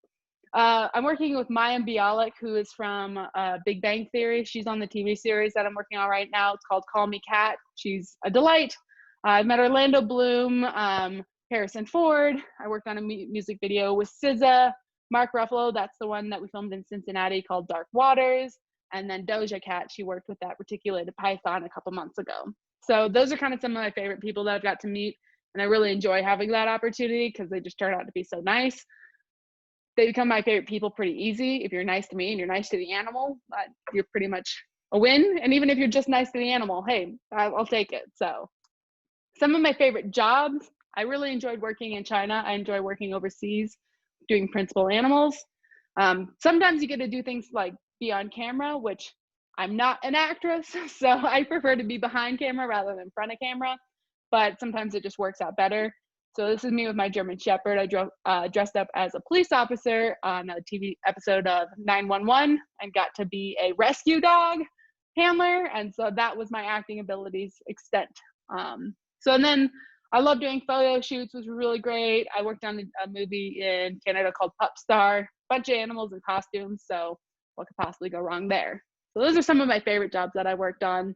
I'm working with Mayim Bialik, who is from Big Bang Theory. She's on the TV series that I'm working on right now. It's called Call Me Kat. She's a delight. I've met Orlando Bloom, Harrison Ford. I worked on a music video with SZA. Mark Ruffalo, that's the one that we filmed in Cincinnati called Dark Waters. And then Doja Cat, she worked with that reticulated python a couple months ago. So those are kind of some of my favorite people that I've got to meet. And I really enjoy having that opportunity because they just turn out to be so nice. They become my favorite people pretty easy. If you're nice to me and you're nice to the animal, you're pretty much a win. And even if you're just nice to the animal, hey, I'll take it. So some of my favorite jobs, I really enjoyed working in China. I enjoy working overseas, doing principal animals. Sometimes you get to do things like be on camera, which I'm not an actress, so I prefer to be behind camera rather than front of camera, but sometimes it just works out better. So this is me with my German Shepherd. I dressed up as a police officer on a TV episode of 911 and got to be a rescue dog handler, and so that was my acting abilities extent. And then I love doing photo shoots, which was really great. I worked on a movie in Canada called Pup Star, bunch of animals and costumes, so what could possibly go wrong there? So those are some of my favorite jobs that I worked on.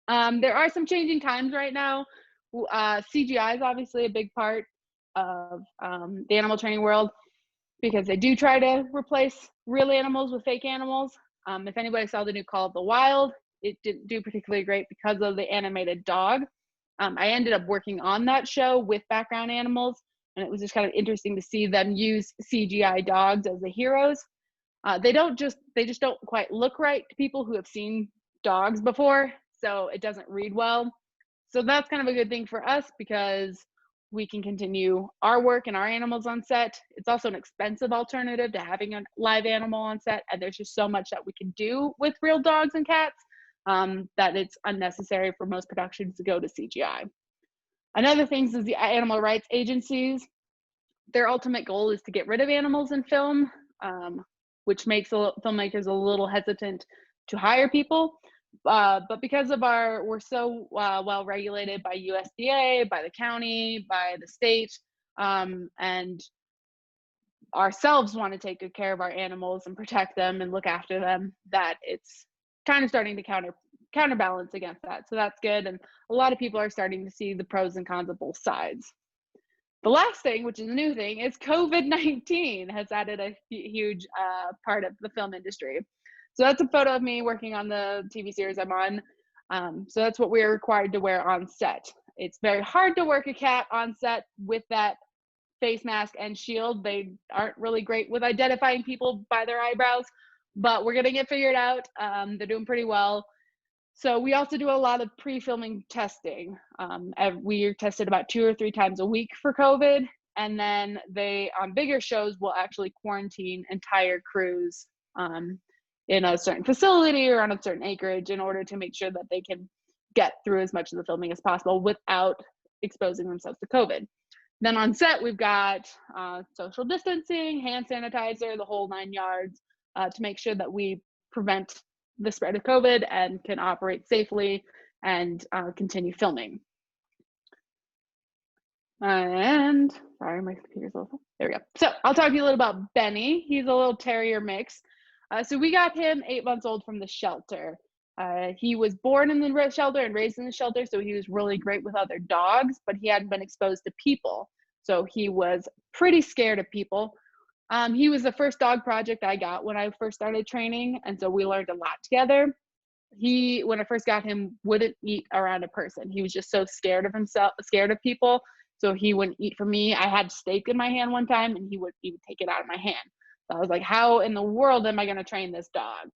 There are some changing times right now. CGI is obviously a big part of the animal training world because they do try to replace real animals with fake animals. If anybody saw the new Call of the Wild, it didn't do particularly great because of the animated dog. I ended up working on that show with background animals, and it was just kind of interesting to see them use CGI dogs as the heroes. They just don't quite look right to people who have seen dogs before, so it doesn't read well. So that's kind of a good thing for us because we can continue our work and our animals on set. It's also an expensive alternative to having a live animal on set, and there's just so much that we can do with real dogs and cats that it's unnecessary for most productions to go to CGI. Another thing is the animal rights agencies. Their ultimate goal is to get rid of animals in film, which makes filmmakers a little hesitant to hire people. But because of we're so well regulated by USDA, by the county, by the state, and ourselves want to take good care of our animals and protect them and look after them, that it's kind of starting to counterbalance against that. So that's good. And a lot of people are starting to see the pros and cons of both sides. The last thing, which is a new thing, is COVID-19 has added a huge part of the film industry. So that's a photo of me working on the TV series I'm on. So that's what we're required to wear on set. It's very hard to work a cat on set with that face mask and shield. They aren't really great with identifying people by their eyebrows, but we're getting it figured out. They're doing pretty well. So we also do a lot of pre-filming testing. We are tested about 2 or 3 times a week for COVID. And then they, on bigger shows, will actually quarantine entire crews in a certain facility or on a certain acreage in order to make sure that they can get through as much of the filming as possible without exposing themselves to COVID. Then on set, we've got social distancing, hand sanitizer, the whole 9 yards to make sure that we prevent the spread of COVID and can operate safely and continue filming. And sorry, my computer's a little, there we go. So I'll talk to you a little about Benny. He's a little terrier mix. So we got him 8 months old from the shelter. He was born in the shelter and raised in the shelter, so he was really great with other dogs, but he hadn't been exposed to people. So he was pretty scared of people. He was the first dog project I got when I first started training, and so we learned a lot together. He, when I first got him, wouldn't eat around a person. He was just so scared of himself, scared of people. So he wouldn't eat from me. I had steak in my hand one time, and he would take it out of my hand. So I was like, how in the world am I going to train this dog?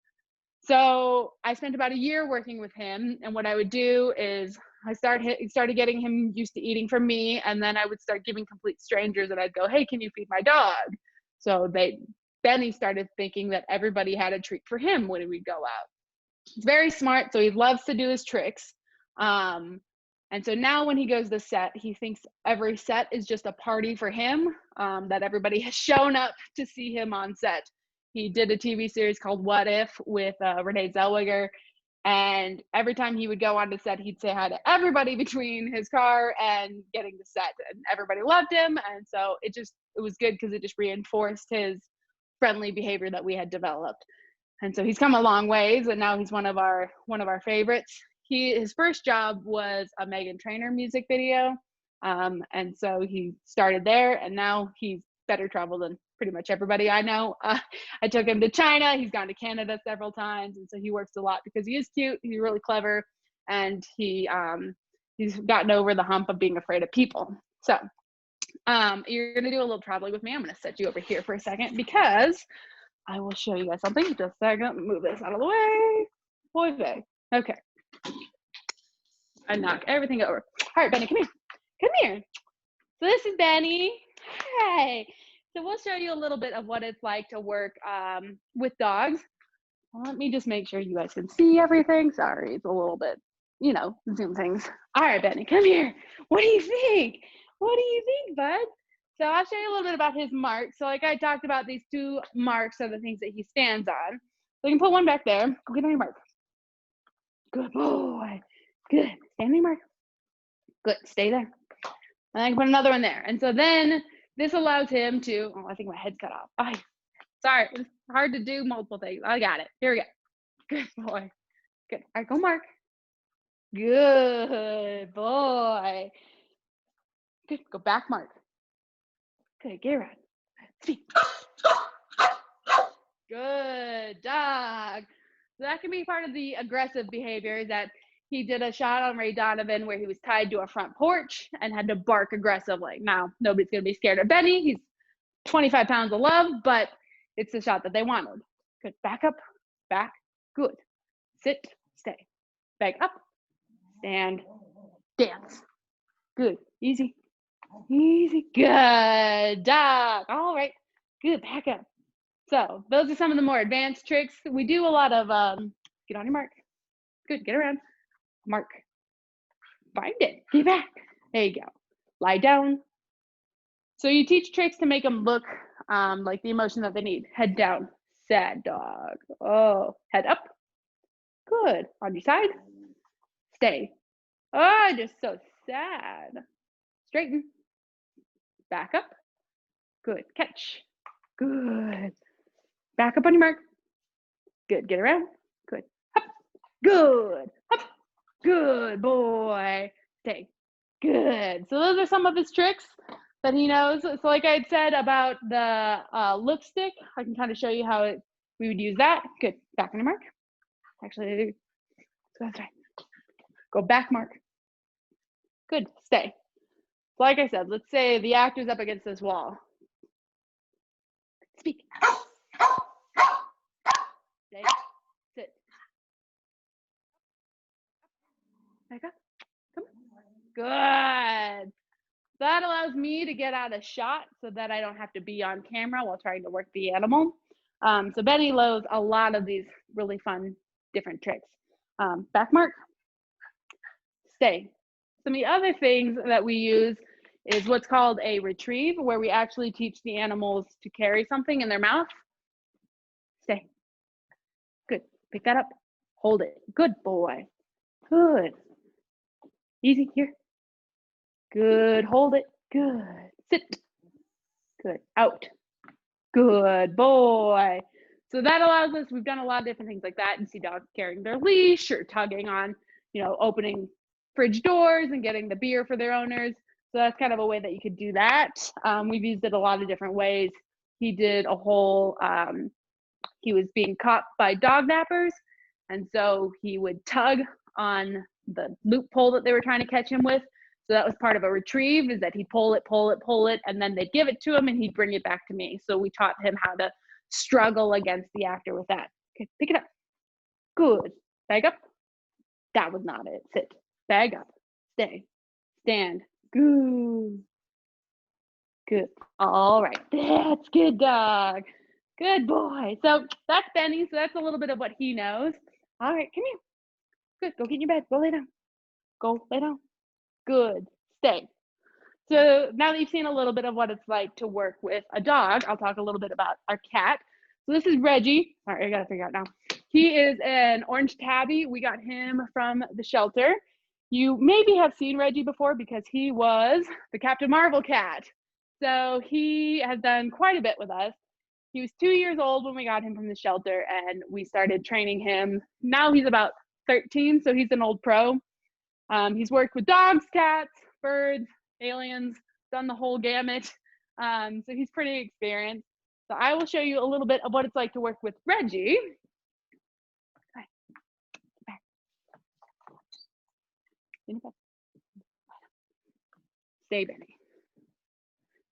So I spent about a year working with him, and what I would do is I started getting him used to eating from me, and then I would start giving complete strangers, and I'd go, hey, can you feed my dog? So then he started thinking that everybody had a treat for him when we'd go out. He's very smart, so he loves to do his tricks. And so now when he goes to set, he thinks every set is just a party for him, that everybody has shown up to see him on set. He did a TV series called What If with Renee Zellweger. And every time he would go on to set, he'd say hi to everybody between his car and getting to set. And everybody loved him. And so it was good because it just reinforced his friendly behavior that we had developed. And so he's come a long ways, and now he's one of our favorites. His first job was a Meghan Trainor music video. And so he started there, and now he's better traveled than pretty much everybody I know. I took him to China. He's gone to Canada several times. And so he works a lot because he is cute. He's really clever. And he's gotten over the hump of being afraid of people. So you're going to do a little traveling with me. I'm going to set you over here for a second because I will show you guys something. Just a second. Move this out of the way. Boy, babe. Okay. I knock everything over. All right, Benny, come here. Come here. So this is Benny. Hey. So we'll show you a little bit of what it's like to work with dogs. Let me just make sure you guys can see everything. Sorry, it's a little bit, Zoom things. All right, Benny, come here. What do you think? What do you think, bud? So I'll show you a little bit about his marks. So like I talked about, these 2 marks are the things that he stands on. So you can put one back there. Go get on your mark. Good boy. Good. Stand on your mark. Good. Stay there. And I can put another one there. And so then this allows him to, I think my head's cut off. Sorry, it's hard to do multiple things. I got it. Here we go. Good boy. Good. All right, go mark. Good boy. Good. Go back mark. Good. Get around. Speak. Good dog. So that can be part of the aggressive behavior. That he did a shot on Ray Donovan where he was tied to a front porch and had to bark aggressively. Now, nobody's going to be scared of Benny. He's 25 pounds of love, but it's the shot that they wanted. Good. Back up. Back. Good. Sit. Stay. Back up. Stand. Dance. Good. Easy. Easy. Good dog. All right. Good. Back up. So those are some of the more advanced tricks. We do a lot of get on your mark. Good. Get around. Mark. Find it. Get back. There you go. Lie down. So you teach tricks to make them look like the emotion that they need. Head down. Sad dog. Oh, head up. Good. On your side. Stay. Oh, just so sad. Straighten. Back up. Good. Catch. Good. Back up on your mark. Good. Get around. Good. Up. Good. Up. Good boy. Stay. Good. So those are some of his tricks that he knows. So like I had said about the lipstick, I can kind of show you how we would use that. Good. Back on your mark. Actually, that's right. Go back mark. Good. Stay. So like I said, let's say the actor's up against this wall. Speak. Stay. Sit. Back up. Come on. Good. That allows me to get out of shot so that I don't have to be on camera while trying to work the animal. So Benny loves a lot of these really fun, different tricks. Back mark. Stay. Some of the other things that we use is what's called a retrieve, where we actually teach the animals to carry something in their mouth. Stay. Good. Pick that up. Hold it. Good boy. Good. Easy here. Good. Hold it. Good. Sit. Good. Out. Good boy. So that allows us, we've done a lot of different things like that. You see dogs carrying their leash or tugging on, opening fridge doors and getting the beer for their owners. So that's kind of a way that you could do that. We've used it a lot of different ways he did a whole, he was being caught by dog nappers. And so he would tug on the loop pole that they were trying to catch him with. So that was part of a retrieve, is that he'd pull it, and then they'd give it to him and he'd bring it back to me. So we taught him how to struggle against the actor with that. Okay, pick it up. Good. Bag up. That was not it. Sit. Bag up. Stay. Stand. Good. Good. All right. That's good, dog. Good boy. So that's Benny. So that's a little bit of what he knows. All right, come here. Good. Go get in your bed. Go lay down. Go lay down. Good. Stay. So now that you've seen a little bit of what it's like to work with a dog, I'll talk a little bit about our cat. So this is Reggie. All right, I gotta figure out now. He is an orange tabby. We got him from the shelter. You maybe have seen Reggie before because he was the Captain Marvel cat. So he has done quite a bit with us. He was 2 years old when we got him from the shelter, and we started training him. Now he's about 13, so he's an old pro. He's worked with dogs, cats, birds, aliens, done the whole gamut. So he's pretty experienced. So I will show you a little bit of what it's like to work with Reggie. Stay, Benny.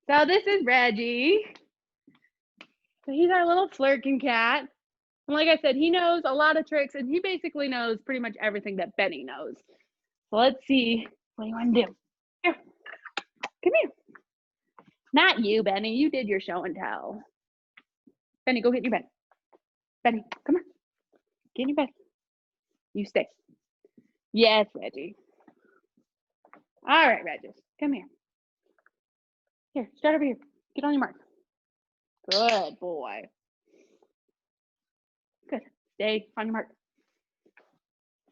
So this is Reggie. So he's our little flirking cat. And like I said, he knows a lot of tricks, and he basically knows pretty much everything that Benny knows. So let's see what you want to do. Here, come here. Not you, Benny. You did your show and tell. Benny, go get in your bed. Benny, come on. Get in your bed. You stay. Yes, Reggie. All right, Reggie. Come here. Here, start over here. Get on your mark. Good boy. Good. Stay on your mark.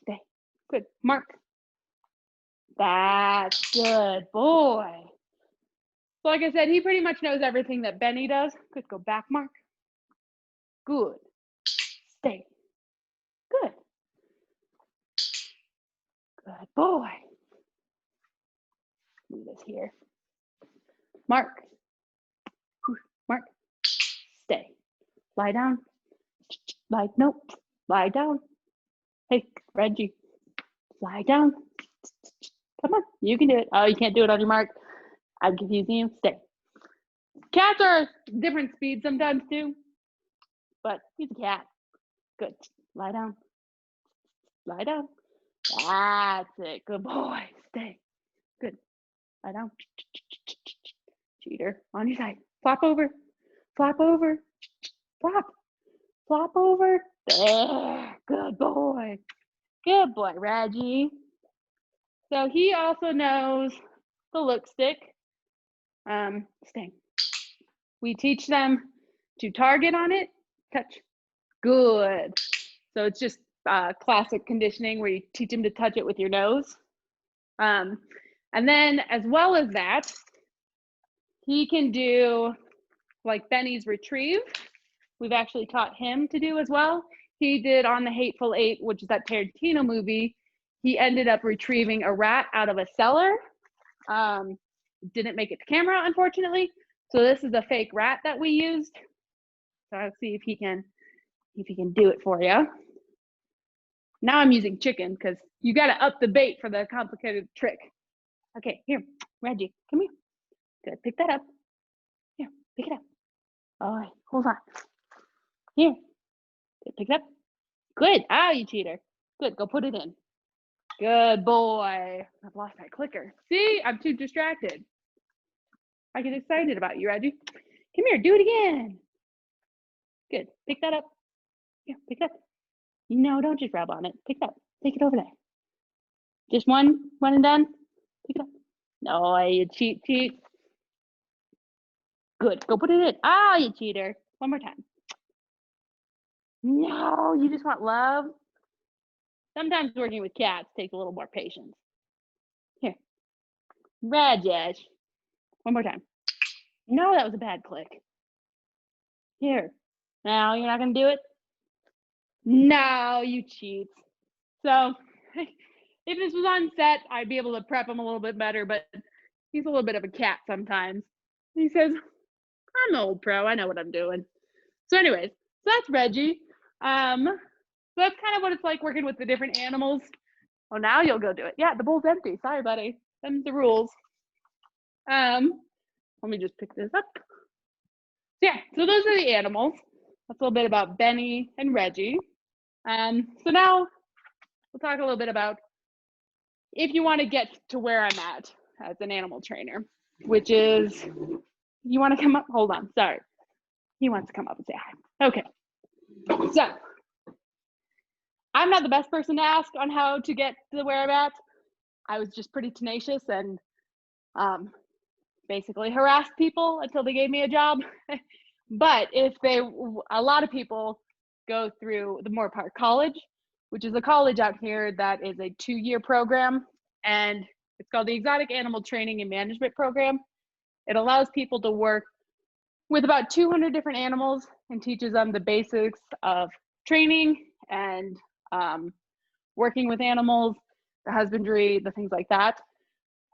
Stay. Good. Mark. That's good boy. So like I said, he pretty much knows everything that Benny does. Good. Go back, Mark. Good. Stay. Good. Good boy. Move this here. Mark. Mark. Stay. Lie down. Nope. Lie down. Hey, Reggie. Lie down. Come on. You can do it. Oh, you can't do it on your mark. I'm confusing you. Stay. Cats are different speeds sometimes too, but he's a cat. Good. Lie down. Lie down. That's it. Good boy. Stay. Good. Lie down. Cheater. On your side. Flop over. Flop over. Flop. Flop over. There. Good boy. Good boy, Reggie. So he also knows the look stick. Stay. We teach them to target on it. Touch. Good. So it's just classic conditioning where you teach them to touch it with your nose. And then as well as that, he can do like Benny's retrieve. We've actually taught him to do as well. He did on The Hateful Eight, which is that Tarantino movie. He ended up retrieving a rat out of a cellar. Didn't make it to camera, unfortunately. So this is a fake rat that we used. So I'll see if he can do it for you. Now I'm using chicken because you got to up the bait for the complicated trick. Okay, here, Reggie, come here. Good, pick that up. Here, pick it up. All right, hold on. Here, good, pick it up. Good, you cheater. Good, go put it in. Good boy. I've lost my clicker. See, I'm too distracted. I get excited about you, Reggie. Come here, do it again. Good, pick that up. Here, pick it up. No, don't just rub on it. Pick it up. Take it over there. Just one and done. Pick it up. No, you cheat. Good. Go put it in. You cheater. One more time. No, you just want love. Sometimes working with cats takes a little more patience. Here. Rajesh. One more time. No, that was a bad click. Here. Now you're not going to do it? No, you cheat. So if this was on set, I'd be able to prep him a little bit better, but he's a little bit of a cat sometimes. He says, I'm an old pro. I know what I'm doing. So anyways, so that's Reggie. So that's kind of what it's like working with the different animals. Oh, now you'll go do it. Yeah, the bowl's empty. Sorry, buddy. Them's the rules. Let me just pick this up. Yeah, so those are the animals. That's a little bit about Benny and Reggie. So now we'll talk a little bit about if you want to get to where I'm at as an animal trainer, which is, you want to come up? Hold on, sorry. He wants to come up and say hi. Okay, so I'm not the best person to ask on how to get to where I'm at. I was just pretty tenacious and basically harassed people until they gave me a job. But a lot of people go through the Moore Park College, which is a college out here that is a 2-year program, and it's called the Exotic Animal Training and Management Program. It allows people to work with about 200 different animals and teaches them the basics of training and working with animals, the husbandry, the things like that.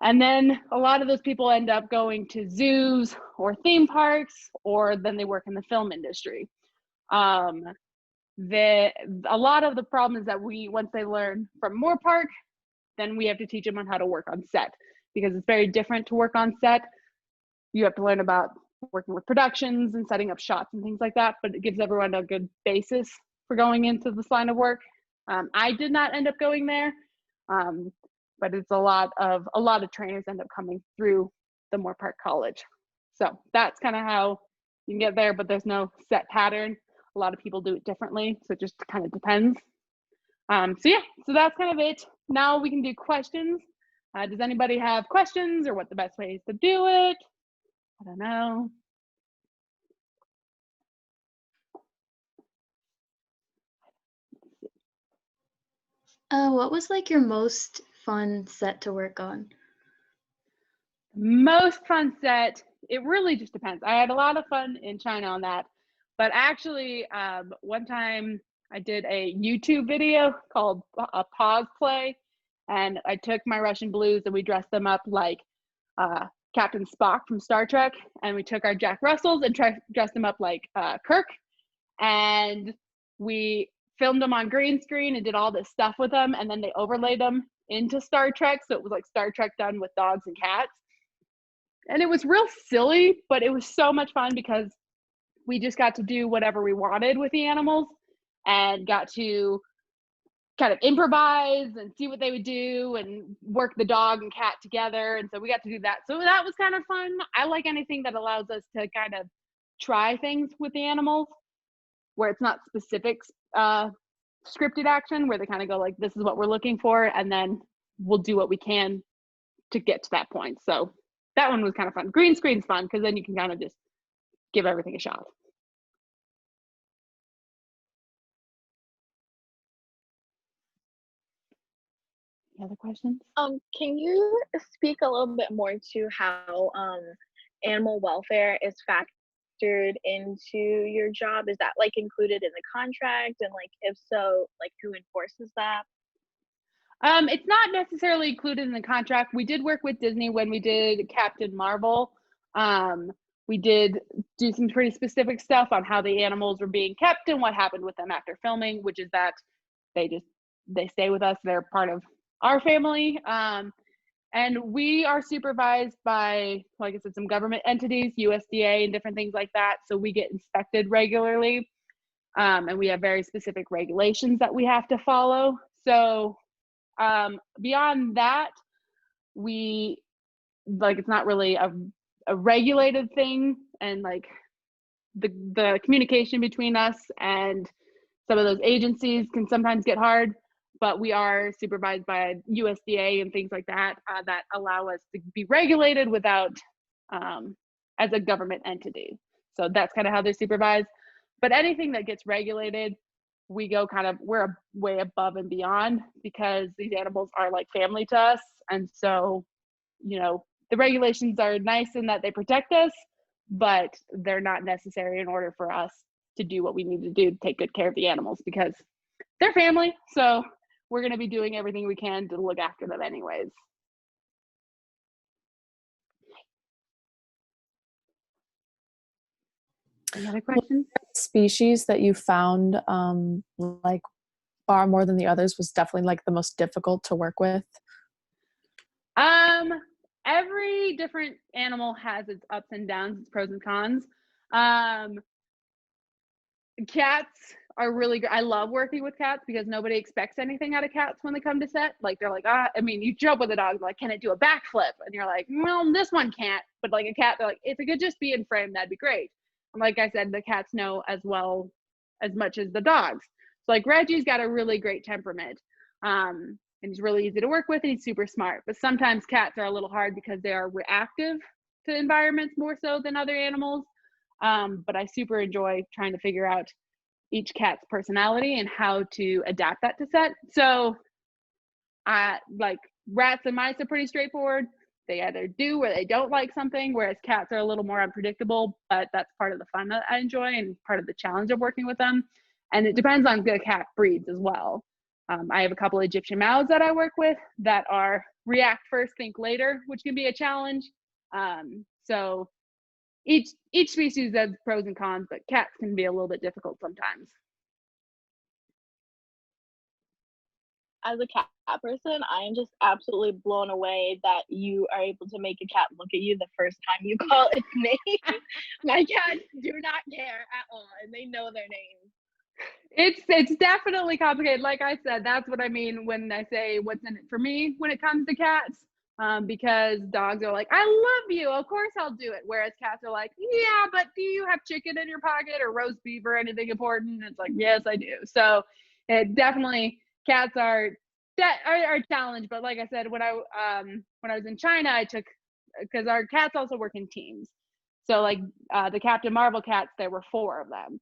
And then a lot of those people end up going to zoos or theme parks, or then they work in the film industry. A lot of the problem is that once they learn from Moore Park, then we have to teach them on how to work on set, because it's very different to work on set. You have to learn about working with productions and setting up shots and things like that, but it gives everyone a good basis for going into this line of work. I did not end up going there, but it's a lot of trainers end up coming through the Moore Park College. So that's kind of how you can get there, but there's no set pattern. A lot of people do it differently, so it just kind of depends. So yeah, so that's kind of it. Now we can do questions. Does anybody have questions, or what the best way is to do it? I don't know. What was like your most fun set to work on? Most fun set, it really just depends. I had a lot of fun in China on that, but actually one time I did a YouTube video called a pause play, and I took my Russian blues and we dressed them up like Captain Spock from Star Trek, and we took our Jack Russells and dressed them up like Kirk, and we filmed them on green screen and did all this stuff with them, and then they overlaid them into Star Trek, so it was like Star Trek done with dogs and cats. And it was real silly, but it was so much fun because we just got to do whatever we wanted with the animals and got to kind of improvise and see what they would do and work the dog and cat together. And so we got to do that. So that was kind of fun. I like anything that allows us to kind of try things with the animals where it's not specific scripted action, where they kind of go like, this is what we're looking for, and then we'll do what we can to get to that point. So that one was kind of fun. Green screen's fun because then you can kind of just give everything a shot. Any other questions? Can you speak a little bit more to how animal welfare is factored into your job? Is that like included in the contract? And like if so, like who enforces that? It's not necessarily included in the contract. We did work with Disney when we did Captain Marvel. We did do some pretty specific stuff on how the animals were being kept and what happened with them after filming, which is that they stay with us. They're part of our family. And we are supervised by, like I said, some government entities, USDA and different things like that. So we get inspected regularly. And we have very specific regulations that we have to follow. So beyond that, it's not really a regulated thing, and like the communication between us and some of those agencies can sometimes get hard, but we are supervised by USDA and things like that that allow us to be regulated without as a government entity. So that's kind of how they're supervised. But anything that gets regulated, we're way above and beyond, because these animals are like family to us. And so, the regulations are nice in that they protect us, but they're not necessary in order for us to do what we need to do to take good care of the animals, because they're family. So we're going to be doing everything we can to look after them anyways. Any other questions? Species that you found like far more than the others was definitely like the most difficult to work with? Every different animal has its ups and downs, its pros and cons. Um, Cats are really good. I love working with cats because nobody expects anything out of cats when they come to set. Like they're like, I mean, you show up with a dog, like, can it do a backflip? And you're like, well, this one can't. But like a cat, they're like, if it could just be in frame, that'd be great. And like I said, the cats know as well as much as the dogs. So like Reggie's got a really great temperament. And he's really easy to work with and he's super smart. But sometimes cats are a little hard because they are reactive to environments more so than other animals. But I super enjoy trying to figure out each cat's personality and how to adapt that to set. So like rats and mice are pretty straightforward. They either do or they don't like something, whereas cats are a little more unpredictable, but that's part of the fun that I enjoy and part of the challenge of working with them. And it depends on the cat breeds as well. I have a couple of Egyptian Mouse that I work with that are react first, think later, which can be a challenge. So each species has pros and cons, but cats can be a little bit difficult sometimes. As a cat person, I am just absolutely blown away that you are able to make a cat look at you the first time you call its name. My cats do not care at all, and they know their names. It's definitely complicated. Like I said, that's what I mean when I say what's in it for me when it comes to cats. Because dogs are like, I love you, of course I'll do it. Whereas cats are like, yeah, but do you have chicken in your pocket or roast beef or anything important? And it's like, yes, I do. So it definitely, cats are a challenge. But like I said, when I was in China, I took, because our cats also work in teams. So like the Captain Marvel cats, there were 4 of them.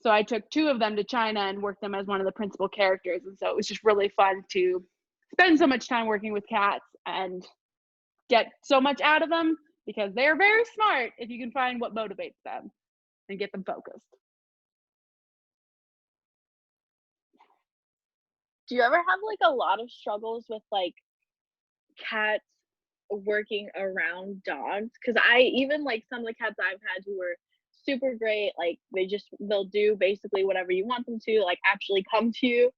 So I took 2 of them to China and worked them as one of the principal characters. And so it was just really fun to spend so much time working with cats and get so much out of them because they're very smart if you can find what motivates them and get them focused. Do you ever have like a lot of struggles with like cats working around dogs? Because I even like some of the cats I've had who were super great, like they'll do basically whatever you want them to, like actually come to you.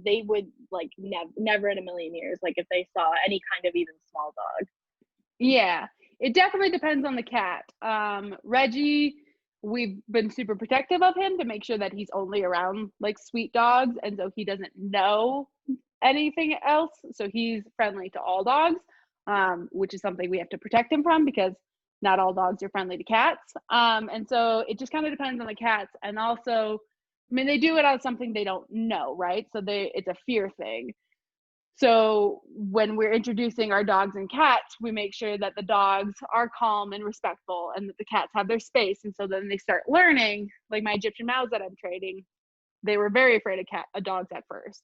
They would like never in a million years, like if they saw any kind of even small dog. Yeah, it definitely depends on the cat. Reggie, we've been super protective of him to make sure that he's only around like sweet dogs, and so he doesn't know anything else. So he's friendly to all dogs, which is something we have to protect him from because not all dogs are friendly to cats. And so it just kind of depends on the cats. And also, I mean, they do it on something they don't know, right? So it's a fear thing. So when we're introducing our dogs and cats, we make sure that the dogs are calm and respectful and that the cats have their space. And so then they start learning, like my Egyptian Mouse that I'm training, they were very afraid of dogs at first.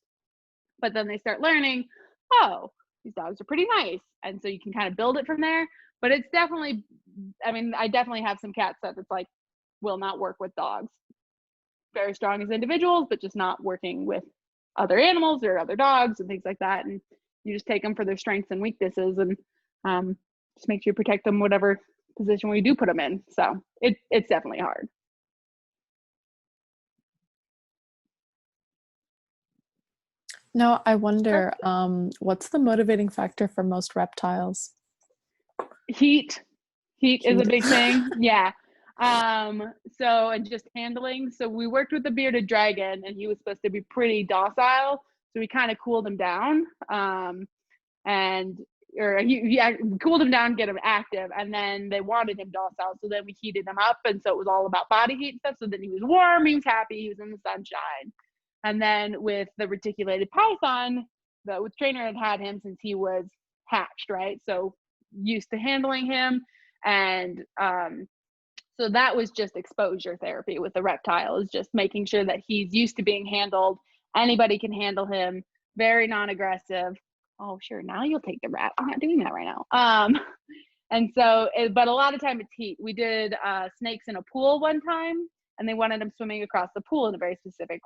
But then they start learning, oh, these dogs are pretty nice. And so you can kind of build it from there. But it's definitely, I mean, I definitely have some cats that it's like, will not work with dogs. Very strong as individuals, but just not working with other animals or other dogs and things like that. And you just take them for their strengths and weaknesses and just make sure you protect them whatever position we do put them in. So it's definitely hard. No, I wonder, what's the motivating factor for most reptiles? Heat is a big thing. Yeah. So, and just handling. So we worked with the bearded dragon and he was supposed to be pretty docile. So we kind of cooled him down. He cooled him down, get him active. And then they wanted him docile. So then we heated him up. And so it was all about body heat and stuff. So then he was warm, he was happy, he was in the sunshine. And then with the reticulated python, the trainer had him since he was hatched, right? So used to handling him. And so that was just exposure therapy with the reptile, is just making sure that he's used to being handled. Anybody can handle him, very non-aggressive. Oh, sure, now you'll take the rat. I'm not doing that right now. And so, but a lot of time it's heat. We did snakes in a pool one time, and they wanted them swimming across the pool in a very specific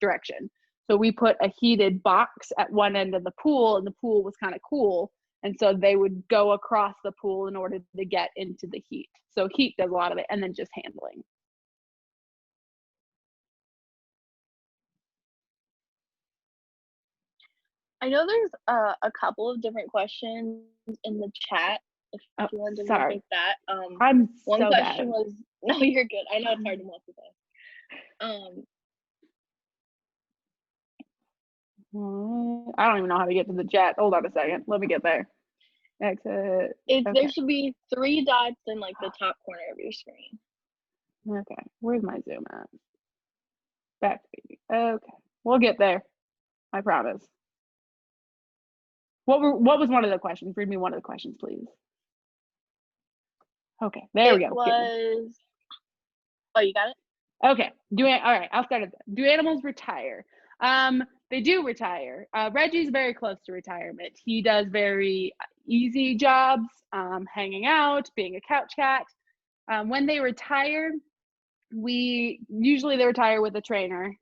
direction. So we put a heated box at one end of the pool, and the pool was kind of cool. And so they would go across the pool in order to get into the heat. So heat does a lot of it, and then just handling. I know there's a couple of different questions in the chat. If Oh, you want to look sorry. at that. I'm One so bad. question was, no, you're good. I know it's hard to multitask. I don't even know how to get to the chat. Hold on a second. Let me get there. Exit. There Okay. should be 3 dots in like the top corner of your screen. Okay. Where's my Zoom at? Back. Okay. We'll get there. I promise. What was one of the questions? Read me one of the questions, please. Okay. There we go. It was. Oh, you got it? Okay. All right. I'll start at that. Do animals retire? They do retire. Reggie's very close to retirement. He does very easy jobs, hanging out, being a couch cat. When they retire, they retire with a trainer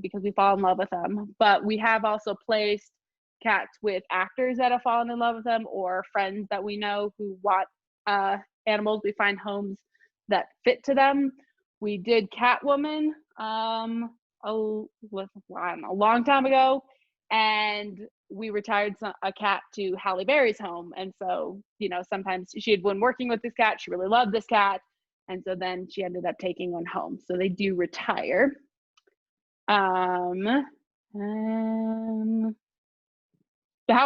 because we fall in love with them. But we have also placed cats with actors that have fallen in love with them, or friends that we know who want animals. We find homes that fit to them. We did Catwoman a long time ago, and we retired a cat to Halle Berry's home. And so, sometimes she had been working with this cat. She really loved this cat. And so then she ended up taking one home. So they do retire. How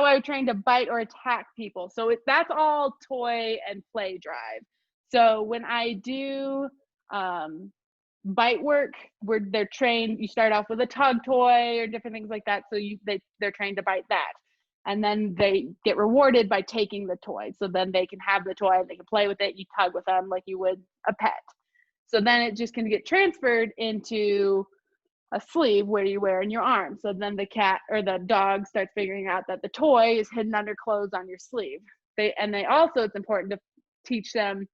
I would train to bite or attack people. So that's all toy and play drive. So when I do bite work, where they're trained, you start off with a tug toy or different things like that. So they're trained to bite that. And then they get rewarded by taking the toy. So then they can have the toy, they can play with it, you tug with them like you would a pet. So then it just can get transferred into a sleeve where you wear in your arm. So then the cat or the dog starts figuring out that the toy is hidden under clothes on your sleeve. It's important to teach them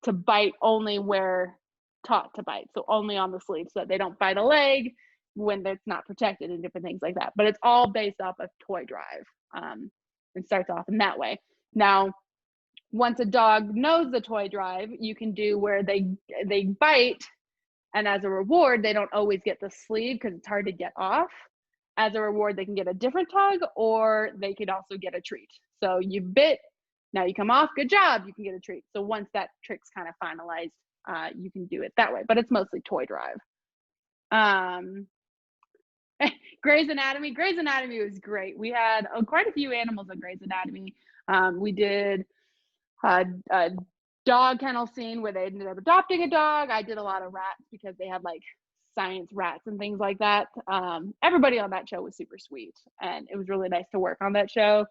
to bite only where taught to bite. So only on the sleeve, so that they don't bite a leg when it's not protected and different things like that. But it's all based off of toy drive, and starts off in that way. Now, once a dog knows the toy drive, you can do where they bite, and as a reward, they don't always get the sleeve because it's hard to get off. As a reward, they can get a different tug, or they could also get a treat. So you bit, now you come off, good job, you can get a treat. So once that trick's kind of finalized, you can do it that way, but it's mostly toy drive. Grey's Anatomy was great. We had quite a few animals on Grey's Anatomy. We did a dog kennel scene where they ended up adopting a dog. I did a lot of rats because they had like science rats and things like that. Everybody on that show was super sweet, and it was really nice to work on that show.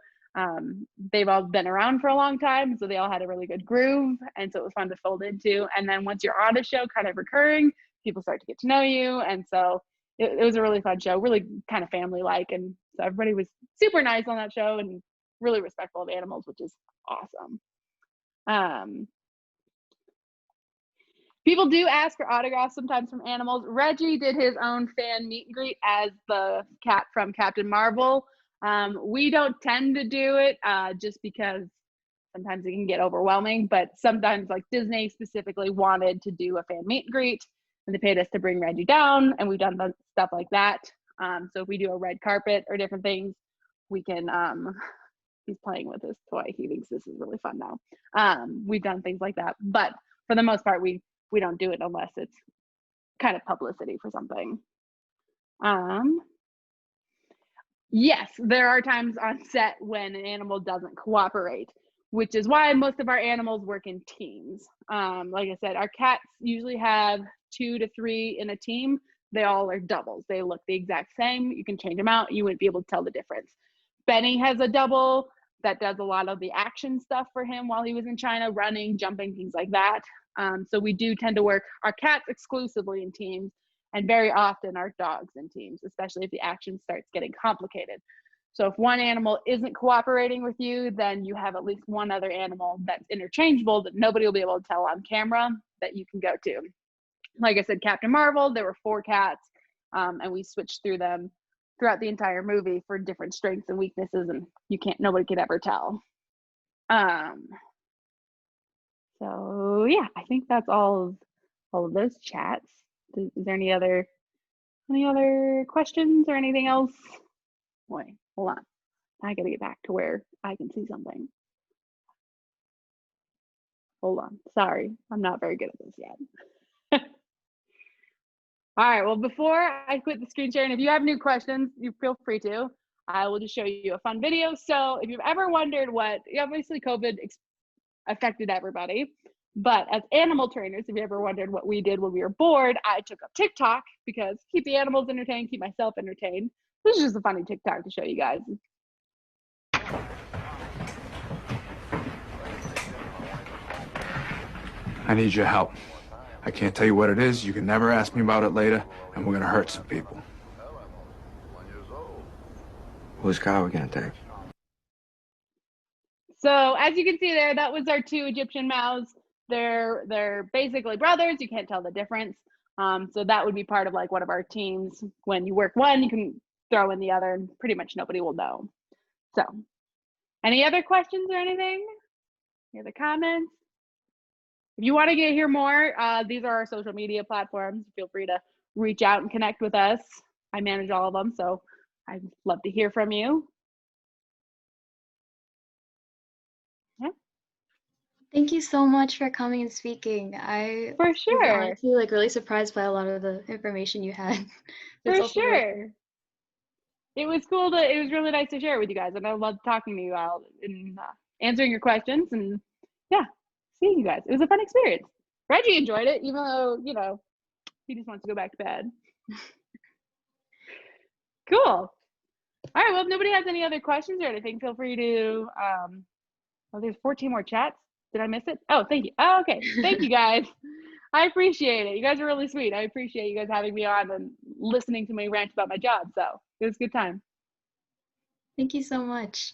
They've all been around for a long time, so they all had a really good groove, and so it was fun to fold into. And then once you're on a show kind of recurring, people start to get to know you, and so it was a really fun show, really kind of family-like, and so everybody was super nice on that show and really respectful of animals, which is awesome. People do ask for autographs sometimes from animals. Reggie did his own fan meet and greet as the cat from Captain Marvel. We don't tend to do it just because sometimes it can get overwhelming, but sometimes like Disney specifically wanted to do a fan meet and greet, and they paid us to bring Reggie down, and we've done stuff like that. So if we do a red carpet or different things, we can, he's playing with his toy. He thinks this is really fun now. We've done things like that, but for the most part, we don't do it unless it's kind of publicity for something. Yes, there are times on set when an animal doesn't cooperate, which is why most of our animals work in teams. Like I said, our cats usually have 2 to 3 in a team. They all are doubles. They look the exact same. You can change them out. You wouldn't be able to tell the difference. Benny has a double that does a lot of the action stuff for him while he was in China, running, jumping, things like that. So we do tend to work our cats exclusively in teams, and very often our dogs in teams, especially if the action starts getting complicated. So if one animal isn't cooperating with you, then you have at least one other animal that's interchangeable that nobody will be able to tell on camera that you can go to. Like I said, Captain Marvel, there were 4 cats, and we switched through them throughout the entire movie for different strengths and weaknesses, and nobody could ever tell. So yeah, I think that's all of those chats. Is there any other questions or anything else? Boy, Hold on. I gotta get back to where I can see something. Hold on. Sorry, I'm not very good at this yet. All right, well, before I quit the screen sharing, if you have new questions, you feel free to. I will just show you a fun video. So if you've ever wondered obviously COVID affected everybody, but as animal trainers, if you ever wondered what we did when we were bored, I took up TikTok because keep the animals entertained, keep myself entertained. This is just a funny TikTok to show you guys. I need your help. I can't tell you what it is. You can never ask me about it later, and we're gonna hurt some people. Whose car are we gonna take? So as you can see there, that was our 2 Egyptian mouths. They're basically brothers. You can't tell the difference. So that would be part of like one of our teams. When you work one, you can throw in the other, and pretty much nobody will know. So, any other questions or anything? Any other comments? If you want to hear more, these are our social media platforms. Feel free to reach out and connect with us. I manage all of them, so I'd love to hear from you. Yeah. Thank you so much for coming and speaking. I For was sure. honestly like really surprised by a lot of the information you had. For It's also really sure. It was cool it was really nice to share with you guys, and I loved talking to you all and answering your questions, and yeah, seeing you guys. It was a fun experience. Reggie enjoyed it, even though, he just wants to go back to bed. Cool. All right, well, if nobody has any other questions or anything, feel free to, there's 14 more chats. Did I miss it? Oh, thank you. Oh, okay. Thank you, guys. I appreciate it. You guys are really sweet. I appreciate you guys having me on and listening to me rant about my job. So it was a good time. Thank you so much.